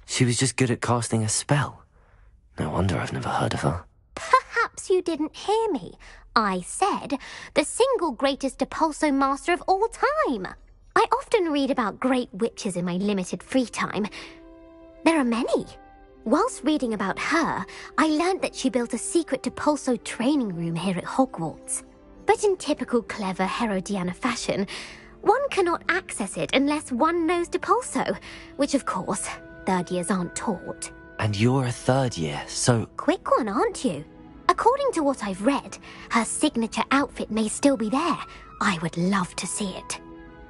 She was just good at casting a spell. No wonder I've never heard of her. Perhaps you didn't hear me. I said the single greatest Depulso master of all time. I often read about great witches in my limited free time. There are many. Whilst reading about her, I learned that she built a secret Depulso training room here at Hogwarts. But in typical clever Herodiana fashion, one cannot access it unless one knows Depulso, which of course, 3rd years aren't taught. And you're a 3rd year, so... Quick one, aren't you? According to what I've read, her signature outfit may still be there. I would love to see it.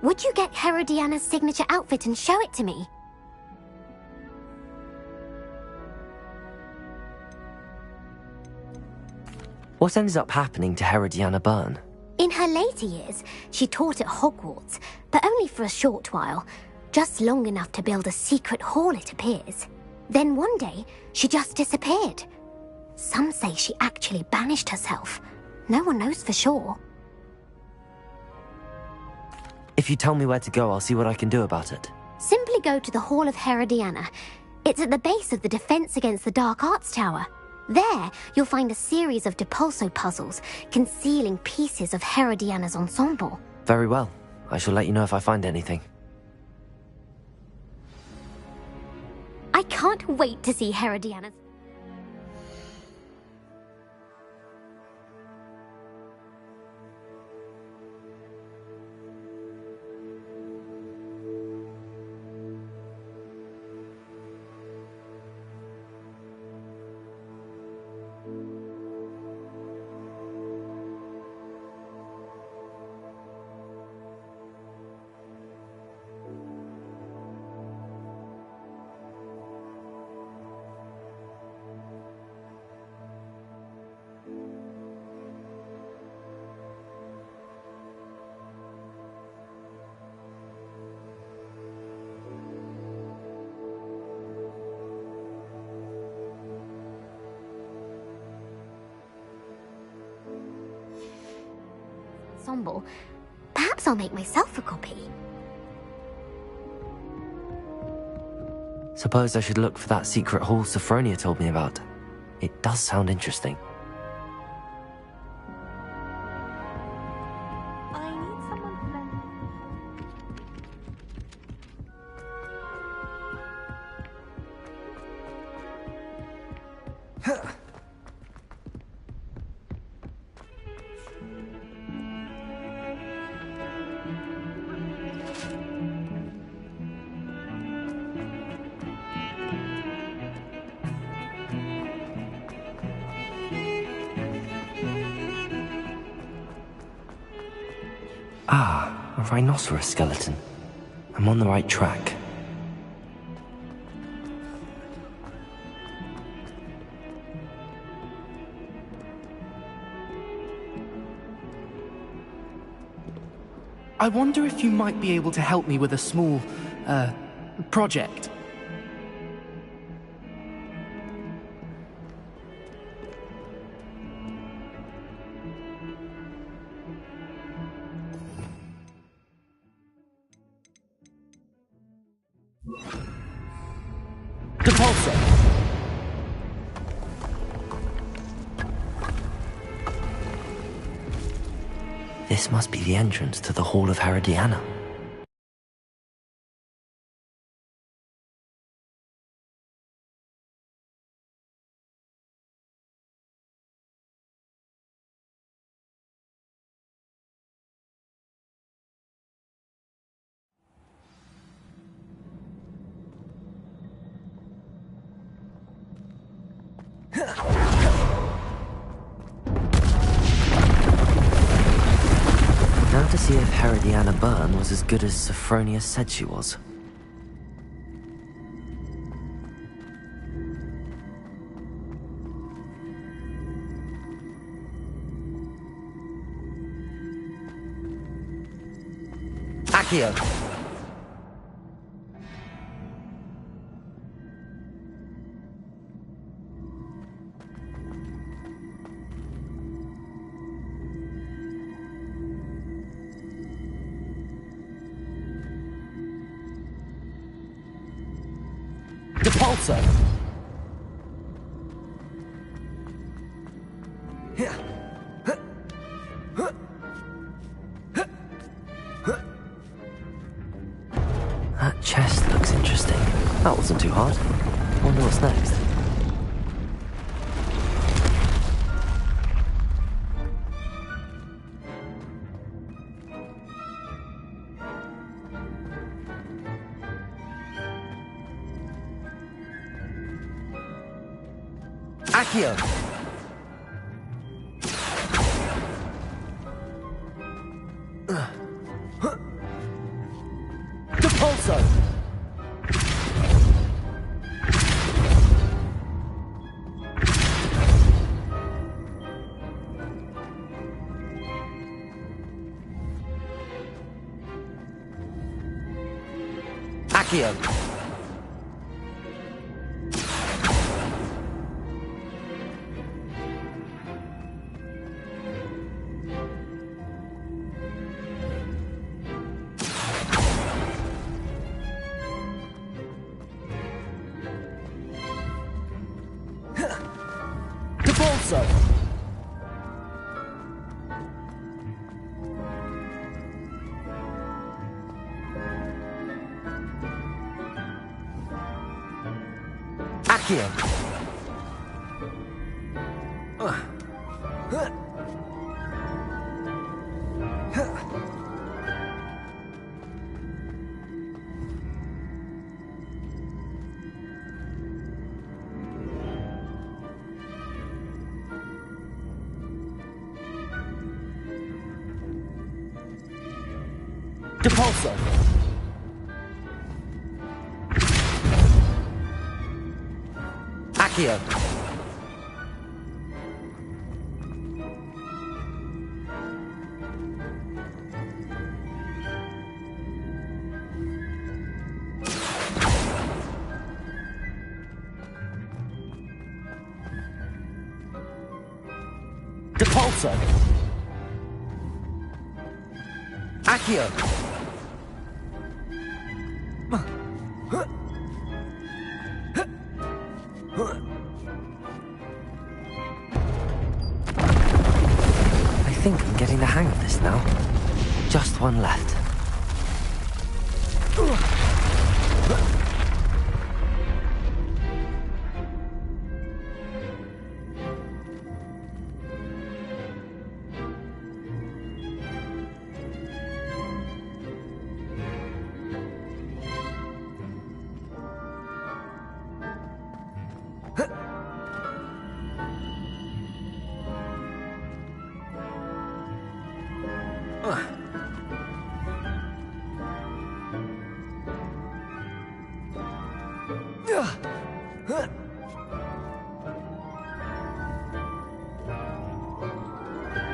Would you get Herodiana's signature outfit and show it to me? What ended up happening to Herodiana Byrne? In her later years, she taught at Hogwarts, but only for a short while. Just long enough to build a secret hall, it appears. Then one day, she just disappeared. Some say she actually banished herself. No one knows for sure. If you tell me where to go, I'll see what I can do about it. Simply go to the Hall of Herodiana. It's at the base of the Defense Against the Dark Arts Tower. There, you'll find a series of Depulso puzzles concealing pieces of Herodiana's ensemble. Very well. I shall let you know if I find anything. I can't wait to see Herodiana's... ensemble. Perhaps I'll make myself a copy. Suppose I should look for that secret hall Sophronia told me about. It does sound interesting. I need someone to lend. Ah, a rhinoceros skeleton. I'm on the right track. I wonder if you might be able to help me with a small, project. Depulso! This must be the entrance to the Hall of Herodiana. Now to see if Herodiana Byrne was as good as Sophronia said she was. Accio! Depulso! That chest looks interesting. That wasn't too hard. Wonder what's next. Accio! Depulso! Accio. Depulso. Accio. Depulso. Accio. Depulso. Accio. I think I'm getting the hang of this now. Just one left.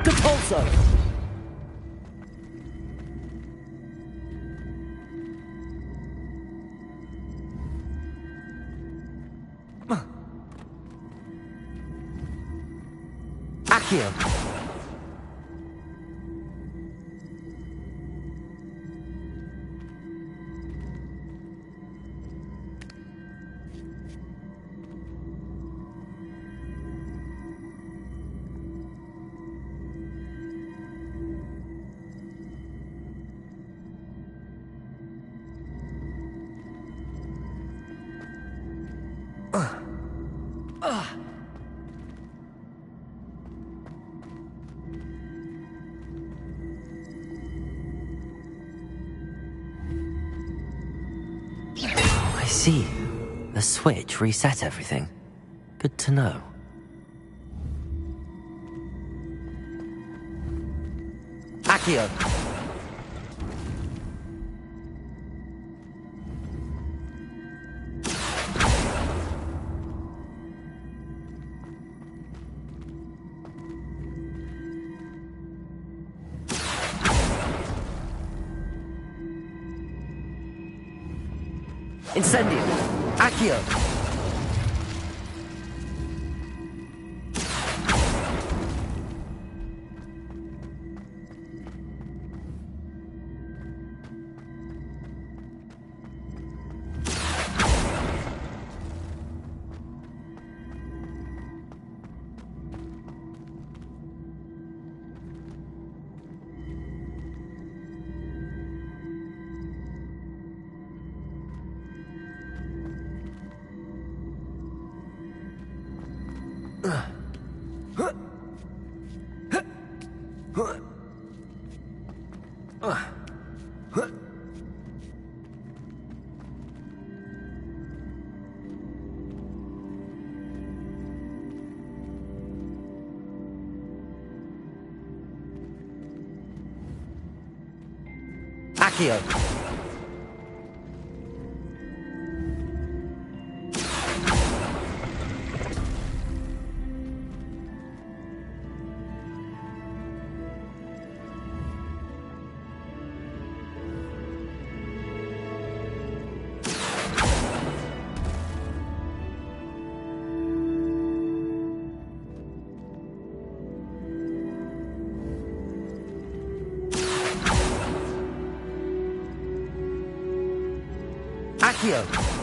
Depulso. Accio. I see. The switch reset everything. Good to know. Accio. Incendio. Accio. Accio. Accio!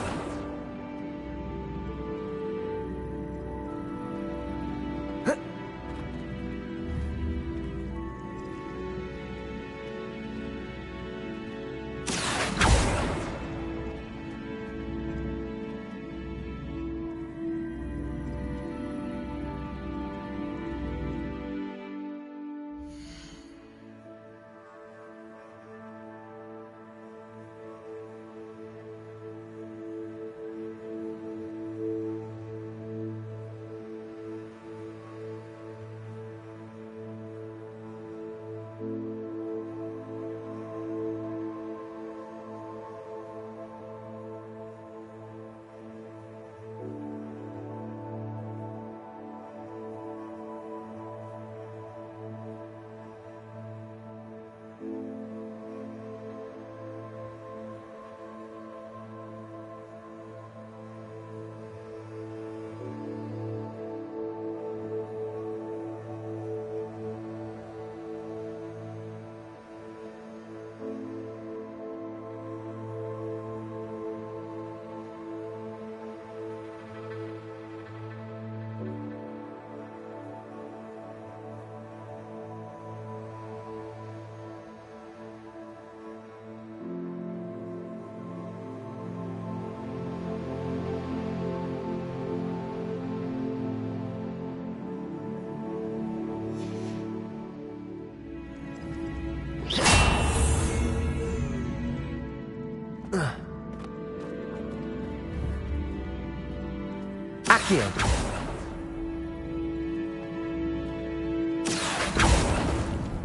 Accio!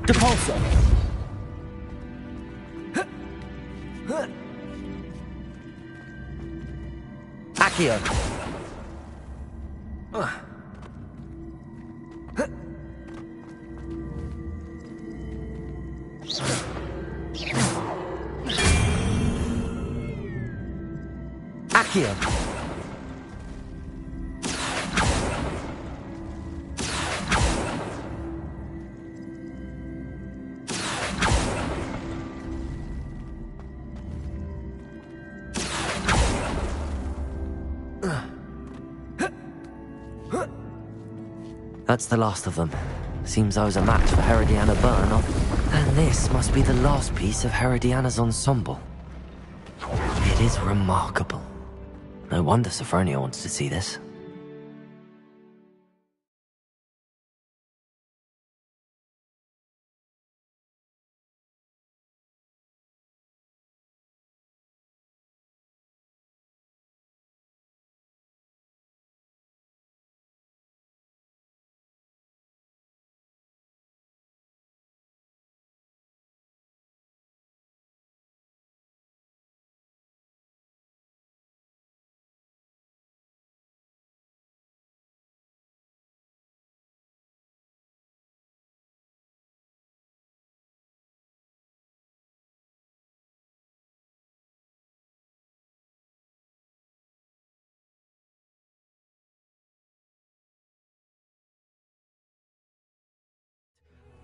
Depulso! Accio! Accio! That's the last of them. Seems I was a match for Herodiana Byrne, and this must be the last piece of Herodiana's ensemble. It is remarkable. No wonder Sophronia wants to see this.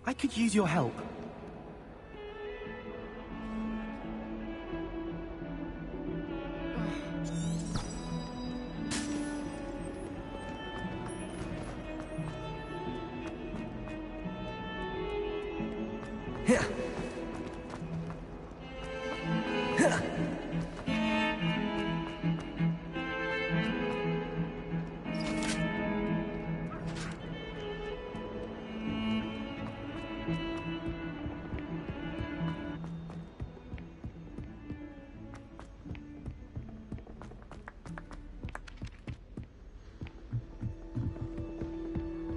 I could use your help.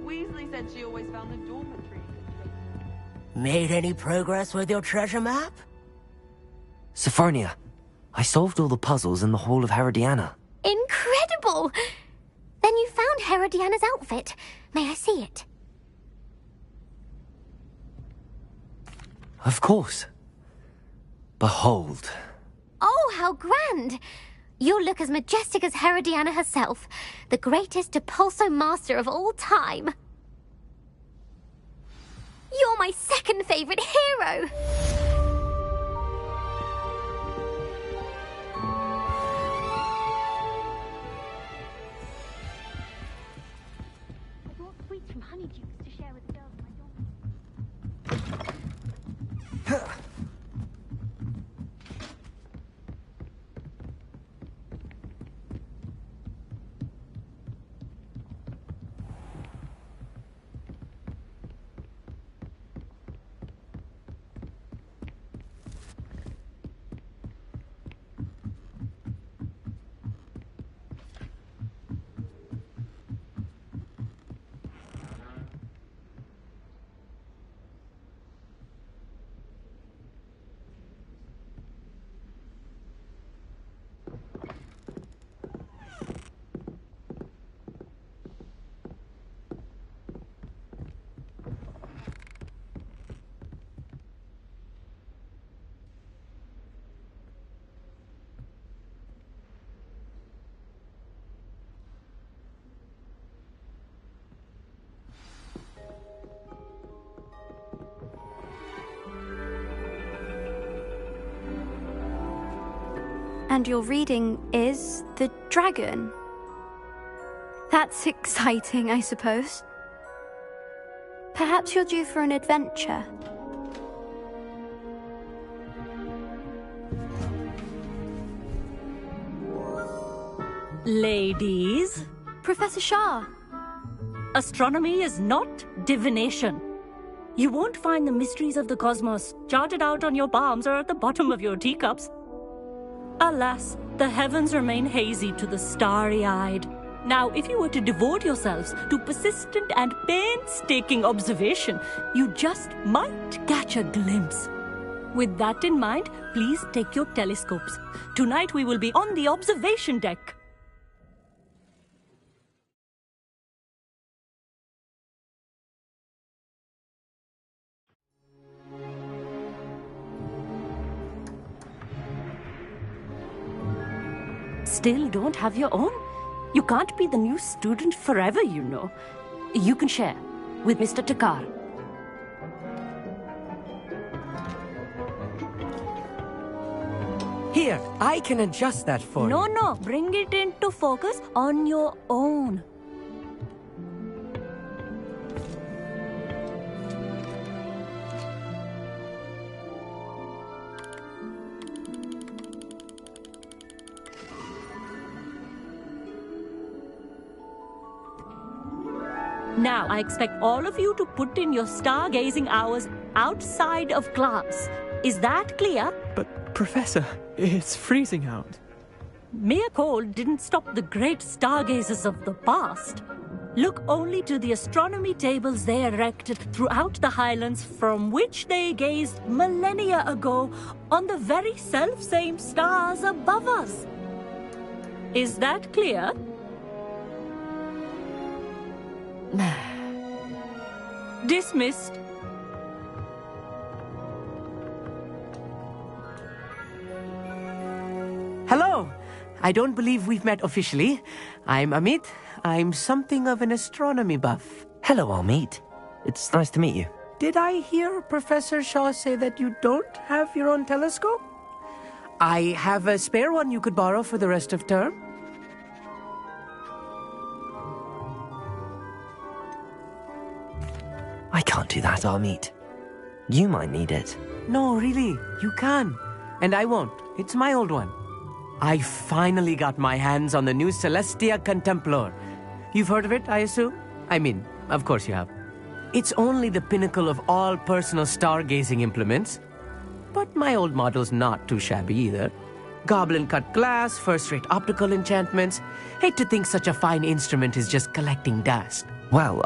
Weasley said she always found the dormitory. Made any progress with your treasure map? Sophronia, I solved all the puzzles in the Hall of Herodiana. Incredible! Then you found Herodiana's outfit. May I see it? Of course. Behold. Oh, how grand! You'll look as majestic as Herodiana herself, the greatest Depulso master of all time. You're my second favorite hero! And your reading is the dragon. That's exciting, I suppose. Perhaps you're due for an adventure. Ladies, Professor Shah. astronomy is not divination. You won't find the mysteries of the cosmos charted out on your palms or at the bottom of your teacups. Alas, the heavens remain hazy to the starry-eyed. Now, if you were to devote yourselves to persistent and painstaking observation, you just might catch a glimpse. With that in mind, please take your telescopes. Tonight we will be on the observation deck. Still don't have your own? You can't be the new student forever, you know. You can share with Mr. Takar. Here, I can adjust that for you. No, bring it into focus on your own. Now, I expect all of you to put in your stargazing hours outside of class. Is that clear? But, Professor, it's freezing out. Mere cold didn't stop the great stargazers of the past. Look only to the astronomy tables they erected throughout the highlands from which they gazed millennia ago on the very self-same stars above us. Is that clear? Dismissed. Hello. I don't believe we've met officially. I'm Amit. I'm something of an astronomy buff. Hello, Amit. It's nice to meet you. Did I hear Professor Shaw say that you don't have your own telescope? I have a spare one you could borrow for the rest of term. I can't do that, Amit. You might need it. No, really, you can. And I won't. It's my old one. I finally got my hands on the new Celestia Contemplar. You've heard of it, I assume? I mean, of course you have. It's only the pinnacle of all personal stargazing implements. But my old model's not too shabby either. Goblin-cut glass, first-rate optical enchantments. Hate to think such a fine instrument is just collecting dust. Well,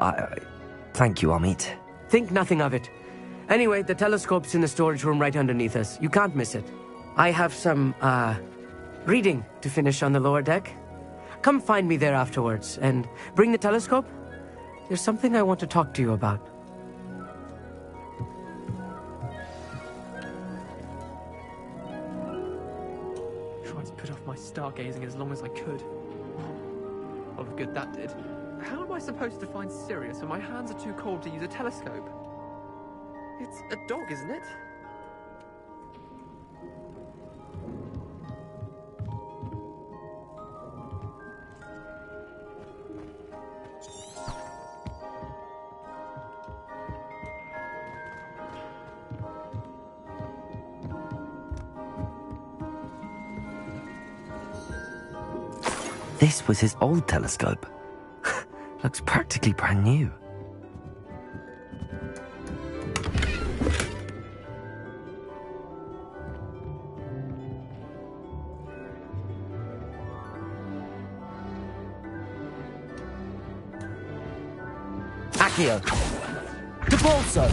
thank you, Amit. Think nothing of it. Anyway, the telescope's in the storage room right underneath us. You can't miss it. I have some, reading to finish on the lower deck. Come find me there afterwards, and bring the telescope. There's something I want to talk to you about. Tried to put off my stargazing as long as I could. A lot of good that did. How am I supposed to find Sirius when my hands are too cold to use a telescope? It's a dog, isn't it? This was his old telescope. Looks practically brand new. Accio! Depulso!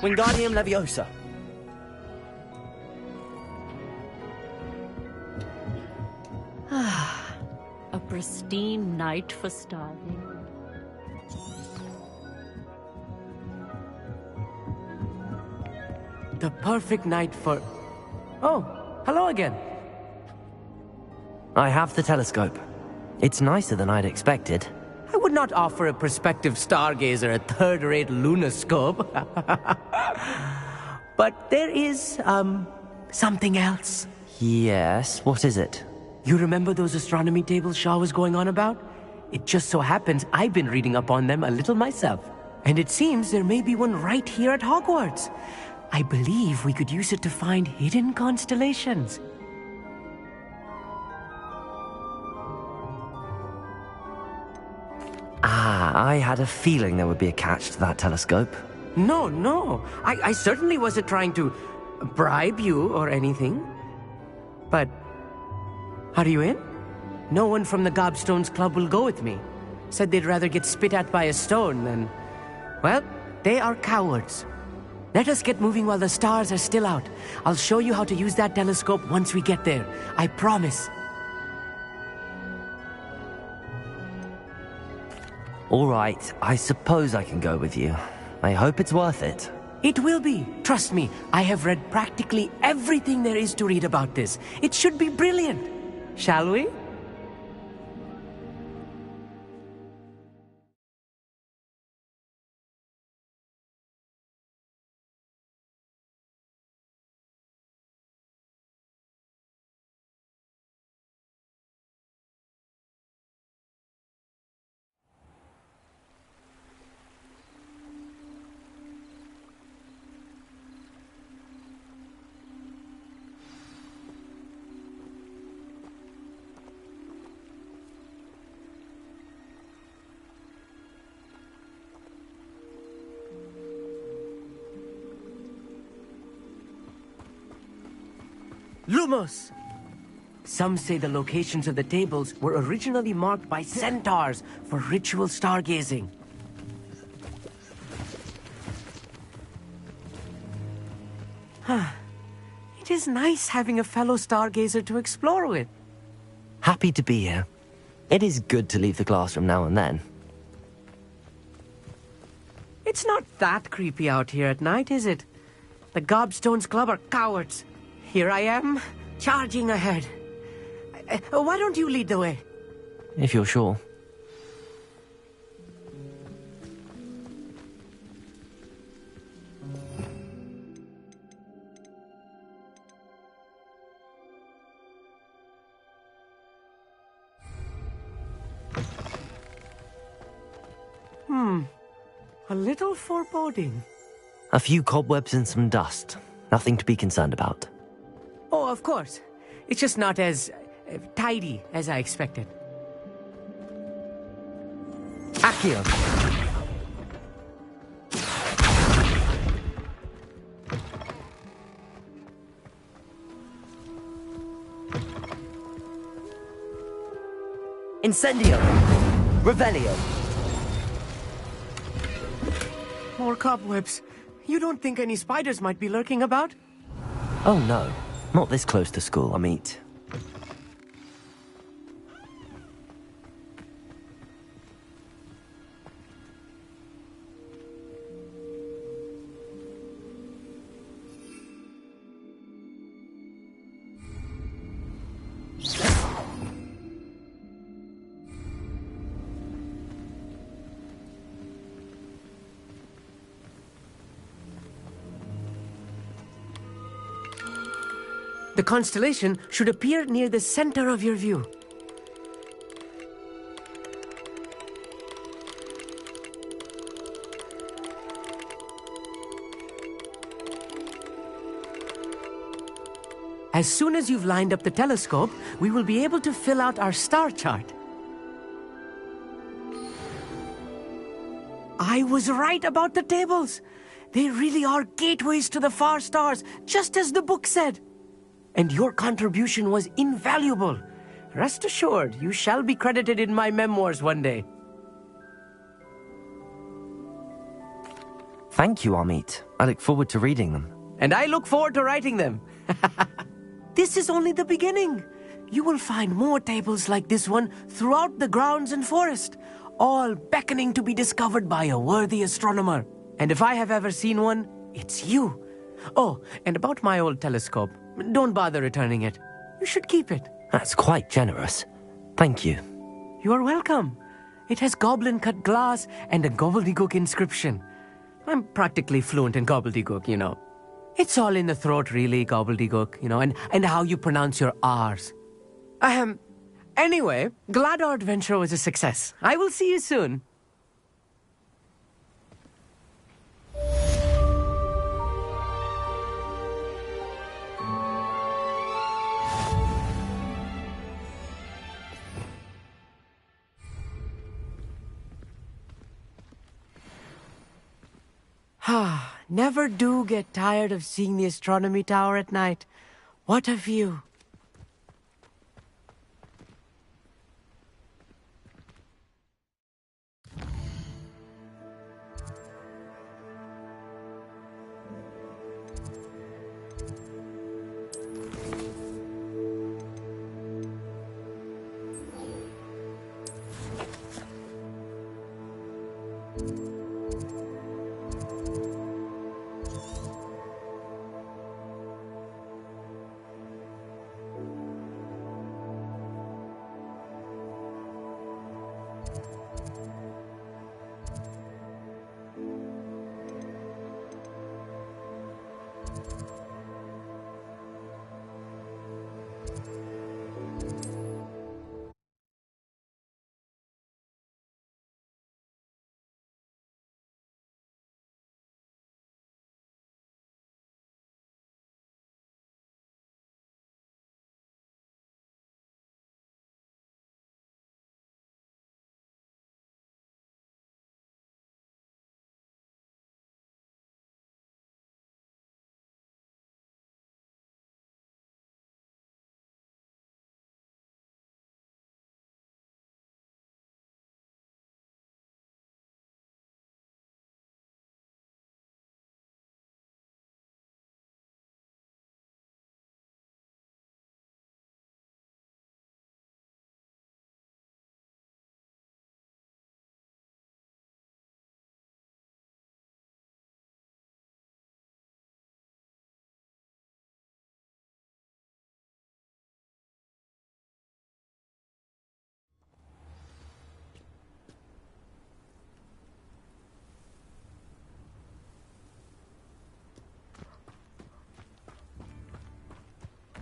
Wingardium Leviosa. A pristine night for starving. The perfect night for... Oh, hello again. I have the telescope. It's nicer than I'd expected. I would not offer a prospective stargazer a third-rate lunoscope. But there is, something else. Yes, what is it? You remember those astronomy tables Shaw was going on about? It just so happens I've been reading up on them a little myself. And it seems there may be one right here at Hogwarts. I believe we could use it to find hidden constellations. I had a feeling there would be a catch to that telescope. No. I certainly wasn't trying to bribe you or anything. But, are you in? No one from the Gobstones Club will go with me. Said they'd rather get spit at by a stone than... Well, they are cowards. Let us get moving while the stars are still out. I'll show you how to use that telescope once we get there. I promise. All right, I suppose I can go with you. I hope it's worth it. It will be. Trust me, I have read practically everything there is to read about this. It should be brilliant. Shall we? Lumos! Some say the locations of the tables were originally marked by centaurs for ritual stargazing. It is nice having a fellow stargazer to explore with. Happy to be here. It is good to leave the classroom now and then. It's not that creepy out here at night, is it? The Gobstones Club are cowards. Here I am, charging ahead. Why don't you lead the way? If you're sure. A little foreboding. A few cobwebs and some dust. Nothing to be concerned about. Oh, of course. It's just not as tidy as I expected. Accio! Incendio! Revelio! More cobwebs. You don't think any spiders might be lurking about? Oh no, not this close to school, Amit. The constellation should appear near the center of your view. As soon as you've lined up the telescope, we will be able to fill out our star chart. I was right about the tables. They really are gateways to the far stars, just as the book said. And your contribution was invaluable. Rest assured, you shall be credited in my memoirs one day. Thank you, Amit. I look forward to reading them. And I look forward to writing them. This is only the beginning. You will find more tables like this one throughout the grounds and forest, all beckoning to be discovered by a worthy astronomer. And if I have ever seen one, it's you. Oh, and about my old telescope. Don't bother returning it. You should keep it. That's quite generous. Thank you. You are welcome. It has goblin-cut glass and a gobbledygook inscription. I'm practically fluent in gobbledygook, you know. It's all in the throat, really, gobbledygook, you know, and how you pronounce your R's. Anyway, glad our adventure was a success. I will see you soon. Never do get tired of seeing the astronomy tower at night. What a view.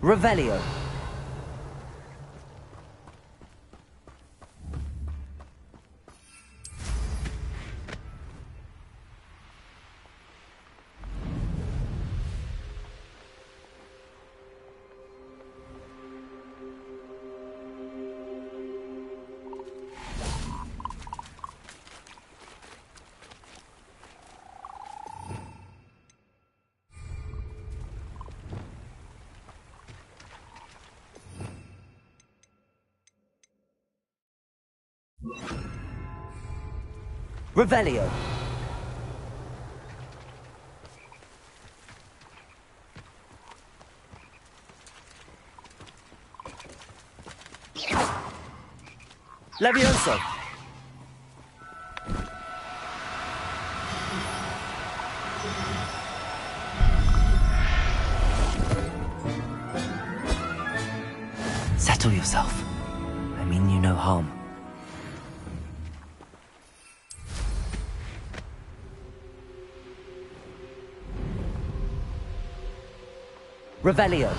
Revelio. Revelio. Levioso. Settle yourself. I mean you no harm. Revelio.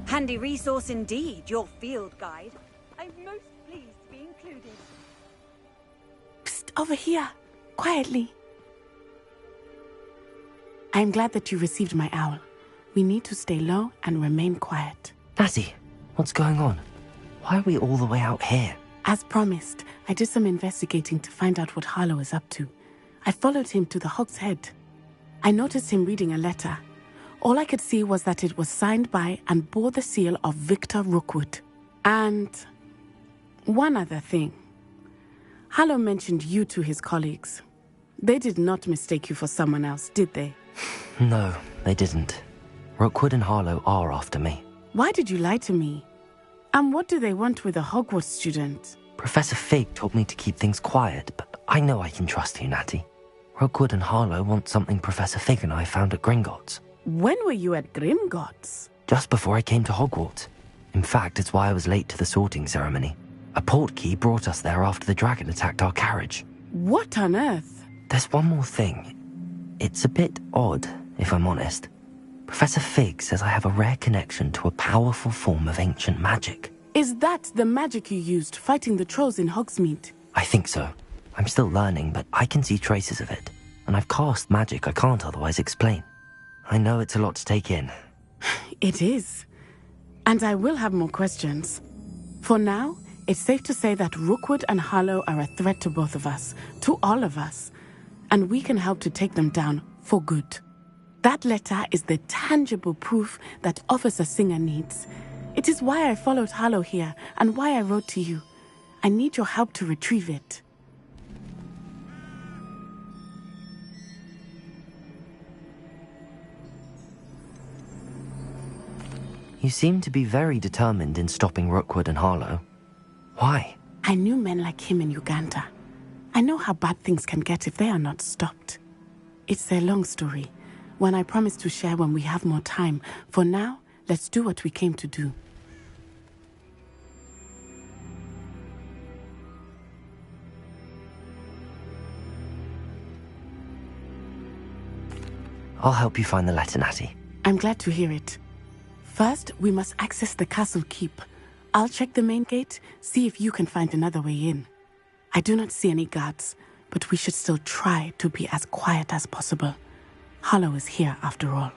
Handy resource indeed, your field guide. I'm most pleased to be included. Psst, over here. Quietly. I'm glad that you received my owl. We need to stay low and remain quiet. Natty, what's going on? Why are we all the way out here? As promised, I did some investigating to find out what Harlow is up to. I followed him to the Hog's Head. I noticed him reading a letter. All I could see was that it was signed by and bore the seal of Victor Rookwood. And one other thing. Harlow mentioned you to his colleagues. They did not mistake you for someone else, did they? No, they didn't. Rookwood and Harlow are after me. Why did you lie to me? And what do they want with a Hogwarts student? Professor Fig told me to keep things quiet, but I know I can trust you, Natty. Rookwood and Harlow want something Professor Fig and I found at Gringotts. When were you at Grimgotts? Just before I came to Hogwarts. In fact, it's why I was late to the sorting ceremony. A portkey brought us there after the dragon attacked our carriage. What on earth? There's one more thing. It's a bit odd, if I'm honest. Professor Fig says I have a rare connection to a powerful form of ancient magic. Is that the magic you used fighting the trolls in Hogsmeade? I think so. I'm still learning, but I can see traces of it. And I've cast magic I can't otherwise explain. I know it's a lot to take in. It is. And I will have more questions. For now, it's safe to say that Rookwood and Harlow are a threat to both of us, to all of us. And we can help to take them down for good. That letter is the tangible proof that Officer Singer needs. It is why I followed Harlow here and why I wrote to you. I need your help to retrieve it. You seem to be very determined in stopping Rookwood and Harlow. Why? I knew men like him in Uganda. I know how bad things can get if they are not stopped. It's a long story, one I promise to share when we have more time. For now, let's do what we came to do. I'll help you find the letter, Natty. I'm glad to hear it. First, we must access the castle keep. I'll check the main gate, see if you can find another way in. I do not see any guards, but we should still try to be as quiet as possible. Harlow is here after all.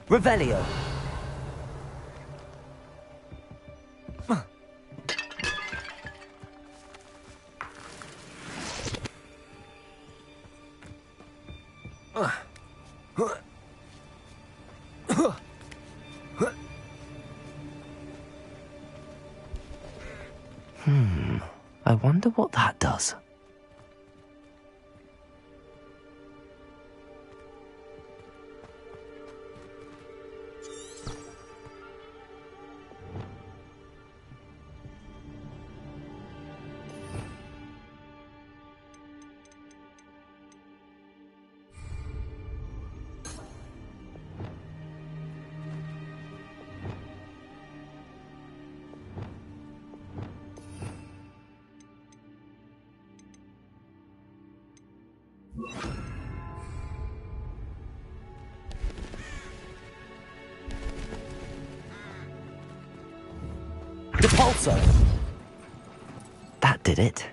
Revelio. I wonder what that does. Depulso! That did it.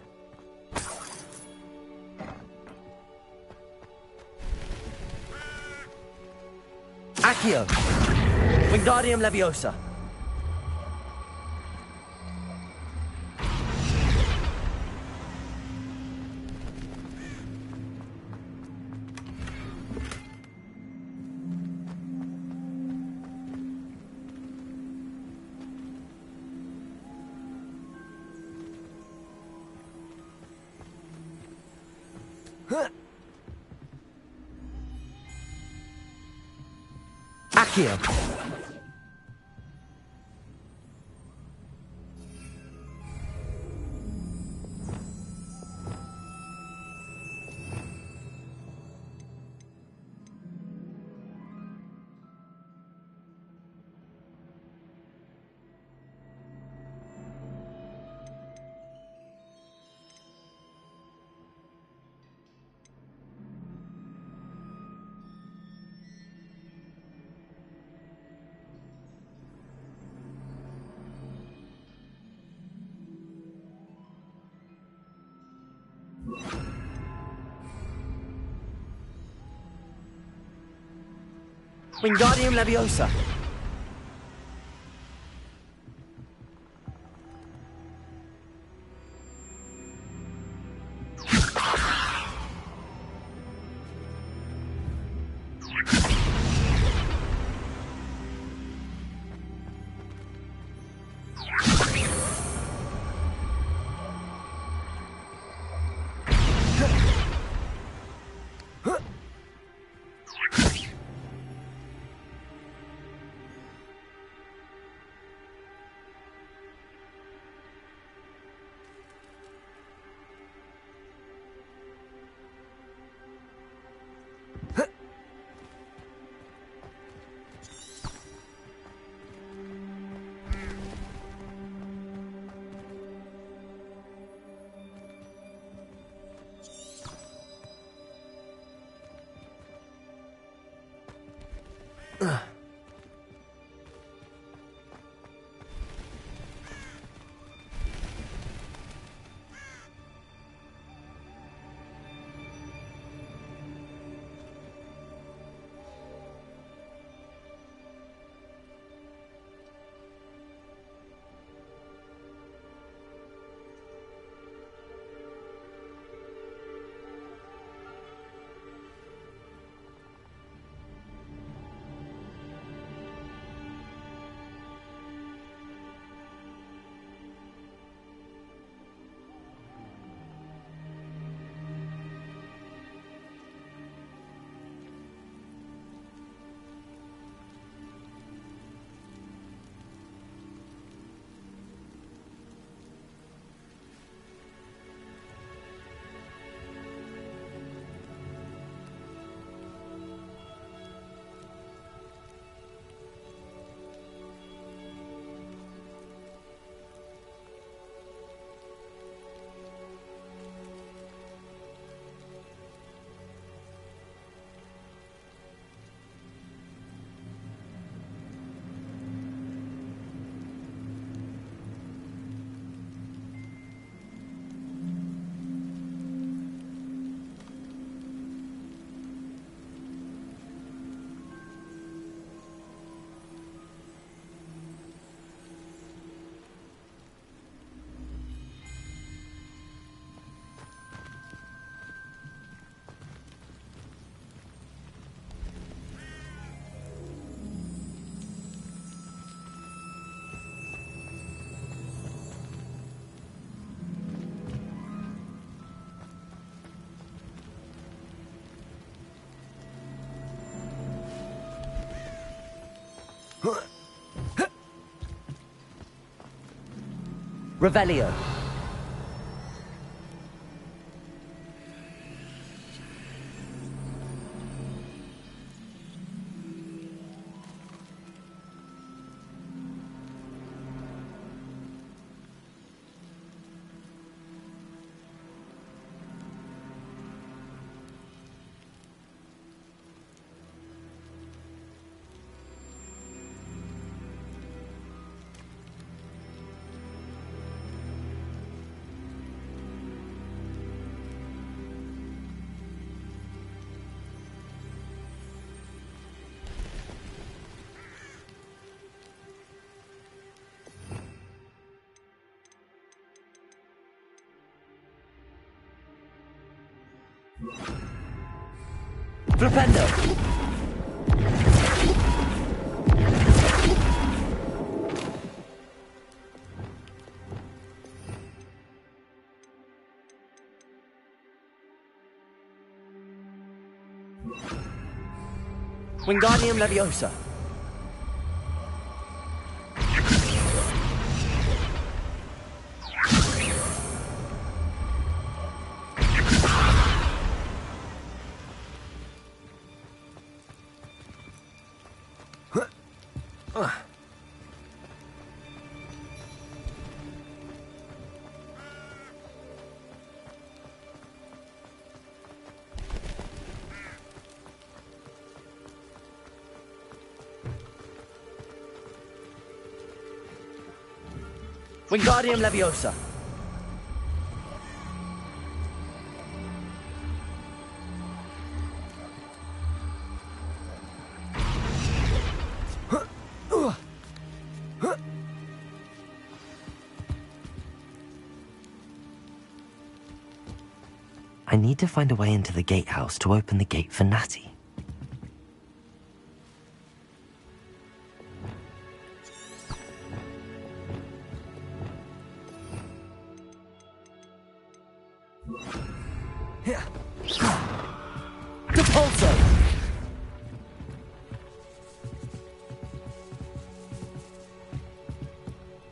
Accio! Wingardium Leviosa! Accio! Wingardium Leviosa! Revelio. Flipendo! Wingardium Leviosa. Wingardium Leviosa. I need to find a way into the gatehouse to open the gate for Natty. Depulso!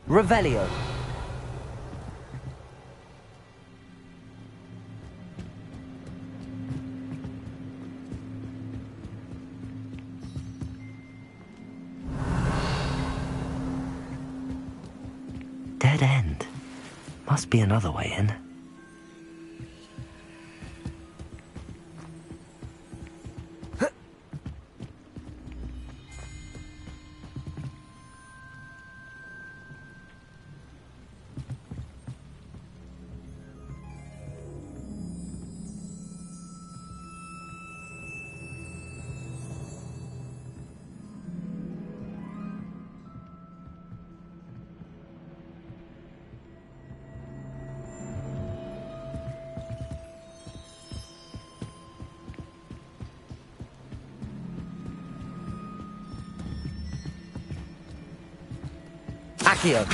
Revelio. Dead end. Must be another way in. Accio.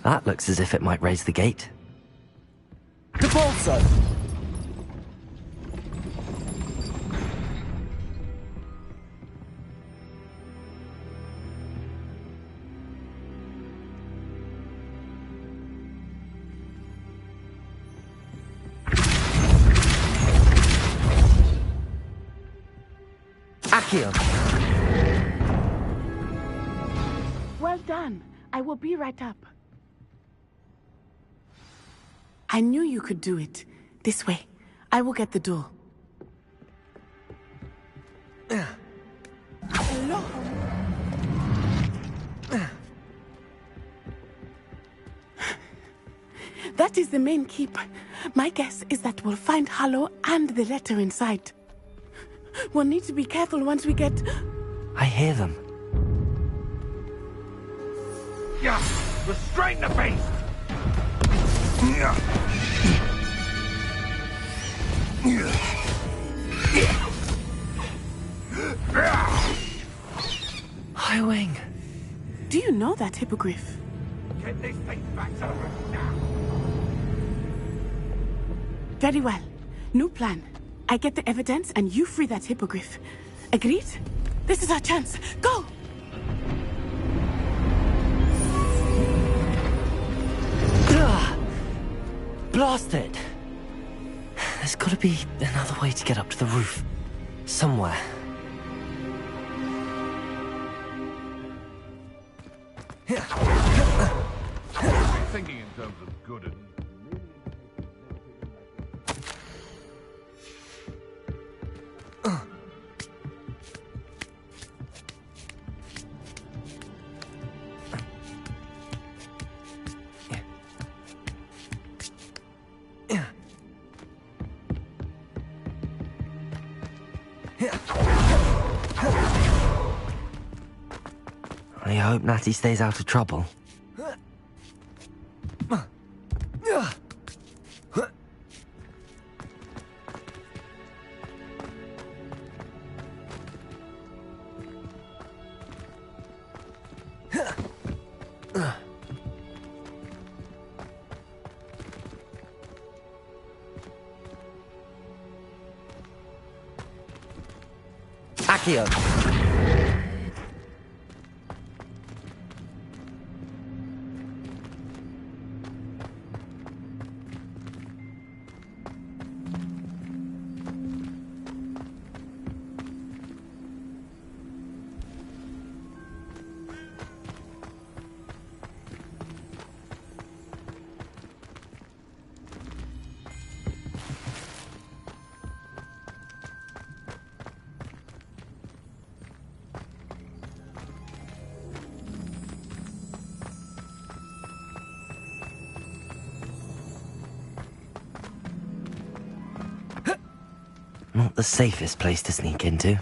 That looks as if it might raise the gate. Depulso! Accio. Well done. I will be right up. I knew you could do it. This way. I will get the door. Hello. That is the main keep. My guess is that we'll find Hallow and the letter inside. We'll need to be careful once we get... I hear them. Yeah! Restrain the beast! Highwing. Do you you know that hippogriff? Get this thing back to the room now. Very well. New plan. I get the evidence and you free that hippogriff. Agreed? This is our chance. Go! Blast it! There's gotta be another way to get up to the roof. Somewhere. Thinking in terms of good and... I hope Natty stays out of trouble. Accio! Not the safest place to sneak into.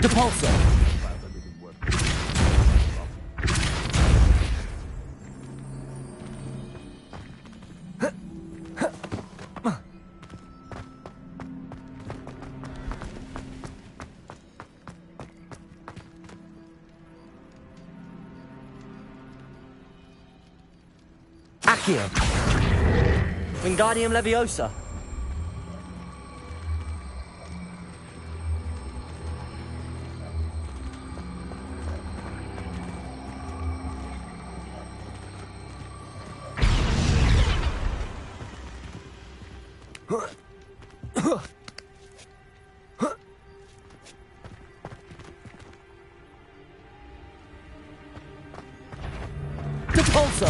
Depulso! Accio! Wingardium Leviosa! Depulso!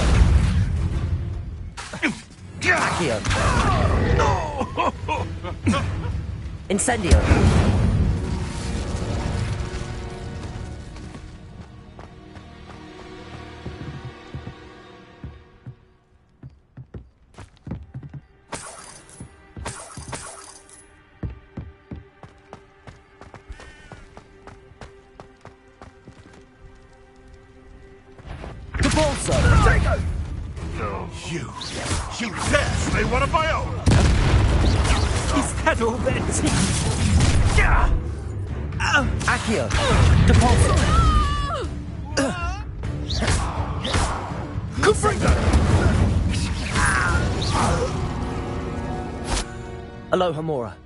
Accio! Incendio! Depulso! You dare slay one of my own! Is that all there is? Accio! Depulso! Confringo! Aloha Mora.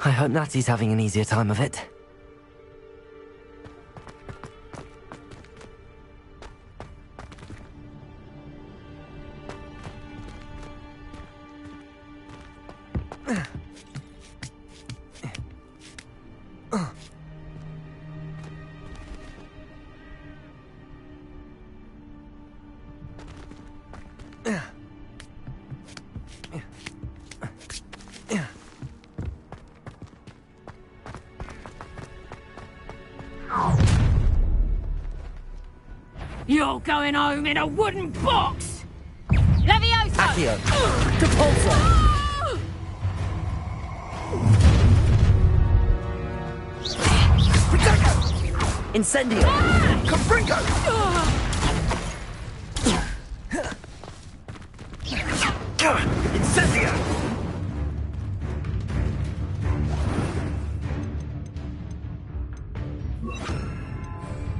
I hope Natty's having an easier time of it. You're going home in a wooden box! Levioso! Accio! Depulso! Incendio! Capringo! Incendio!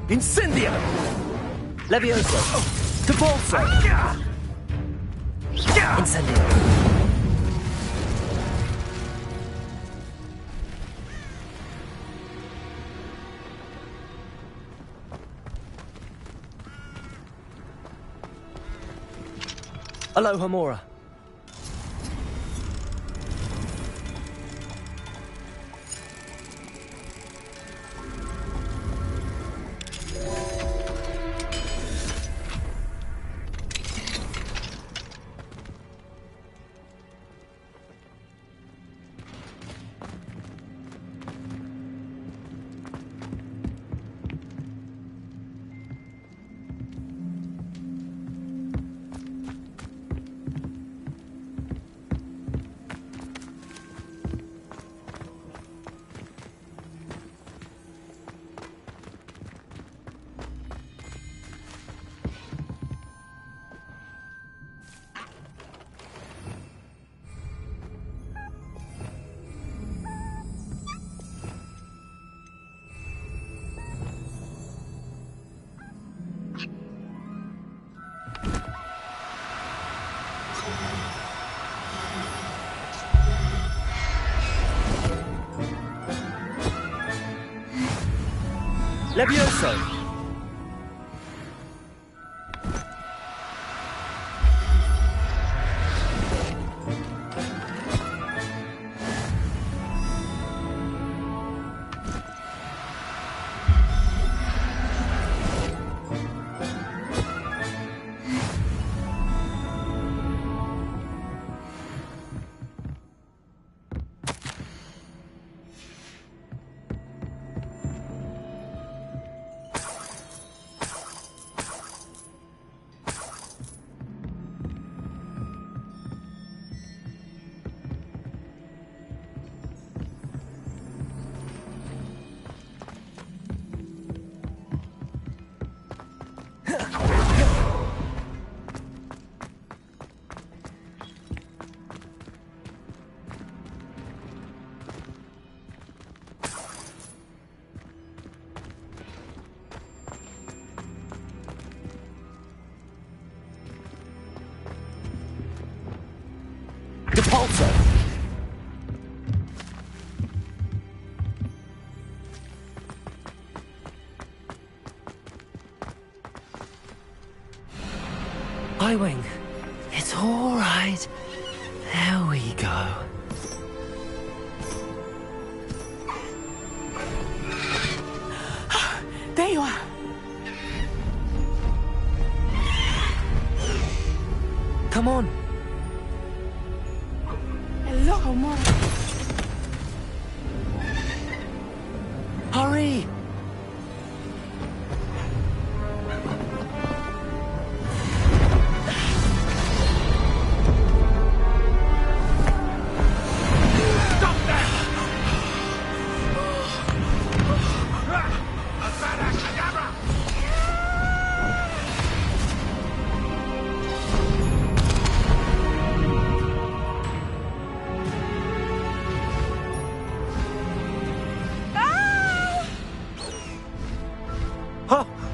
Incendio! Levioso! Depulso! Incendio! Aloha Mora. Levioso! Depulso! I-Wing, it's all right. There we go. There you are. Come on. Hello, Mora. Hurry!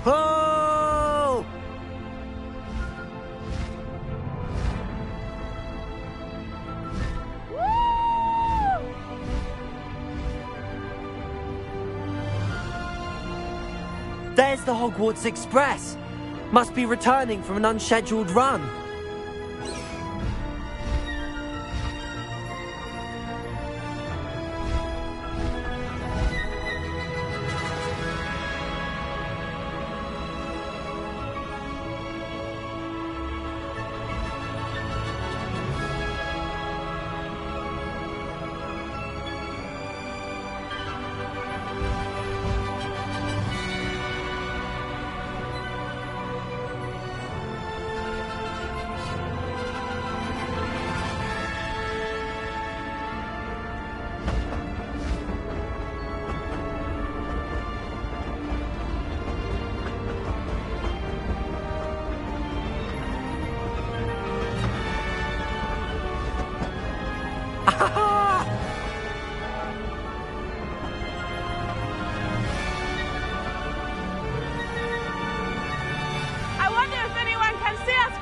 Oh! There's the Hogwarts Express. Must be returning from an unscheduled run.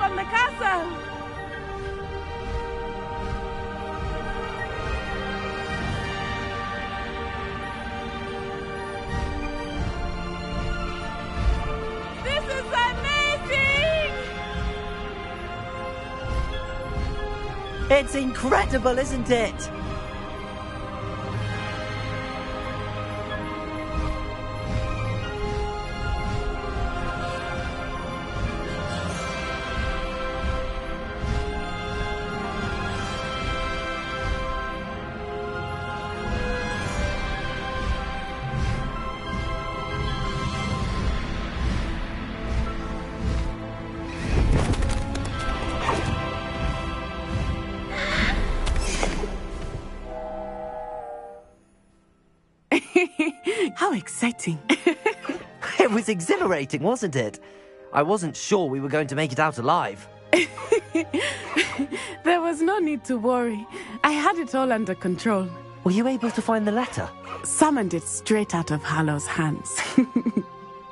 from the castle! This is amazing! It's incredible, isn't it? How exciting. It was exhilarating, wasn't it? I wasn't sure we were going to make it out alive. There was no need to worry. I had it all under control. Were you able to find the letter? Summoned it straight out of Hallow's hands.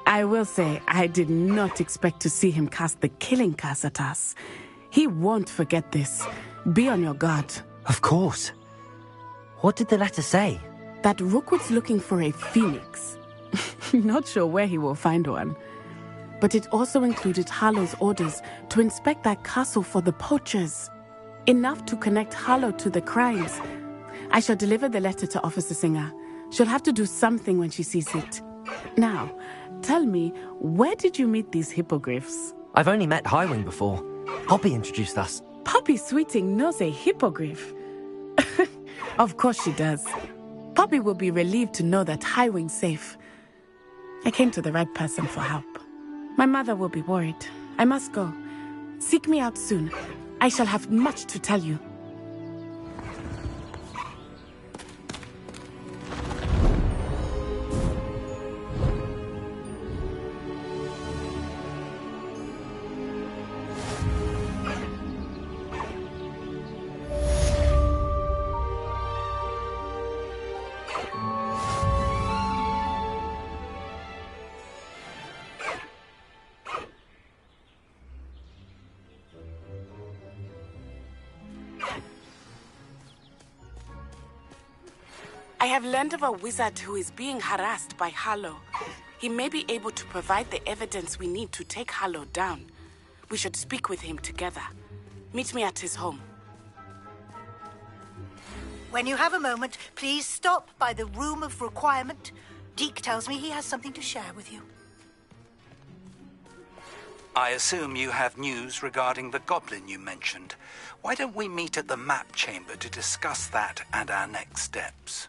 I will say, I did not expect to see him cast the killing curse at us. He won't forget this. Be on your guard. Of course. What did the letter say? That Rookwood's looking for a phoenix. Not sure where he will find one. But it also included Hallow's orders to inspect that castle for the poachers. Enough to connect Hallow to the crimes. I shall deliver the letter to Officer Singer. She'll have to do something when she sees it. Now, tell me, where did you meet these hippogriffs? I've only met Highwing before. Poppy introduced us. Poppy Sweeting knows a hippogriff. Of course she does. Poppy will be relieved to know that Highwing's safe. I came to the right person for help. My mother will be worried. I must go. Seek me out soon. I shall have much to tell you. I have learned of a wizard who is being harassed by Hallow. He may be able to provide the evidence we need to take Hallow down. We should speak with him together. Meet me at his home. When you have a moment, please stop by the Room of Requirement. Deke tells me he has something to share with you. I assume you have news regarding the goblin you mentioned. Why don't we meet at the map chamber to discuss that and our next steps?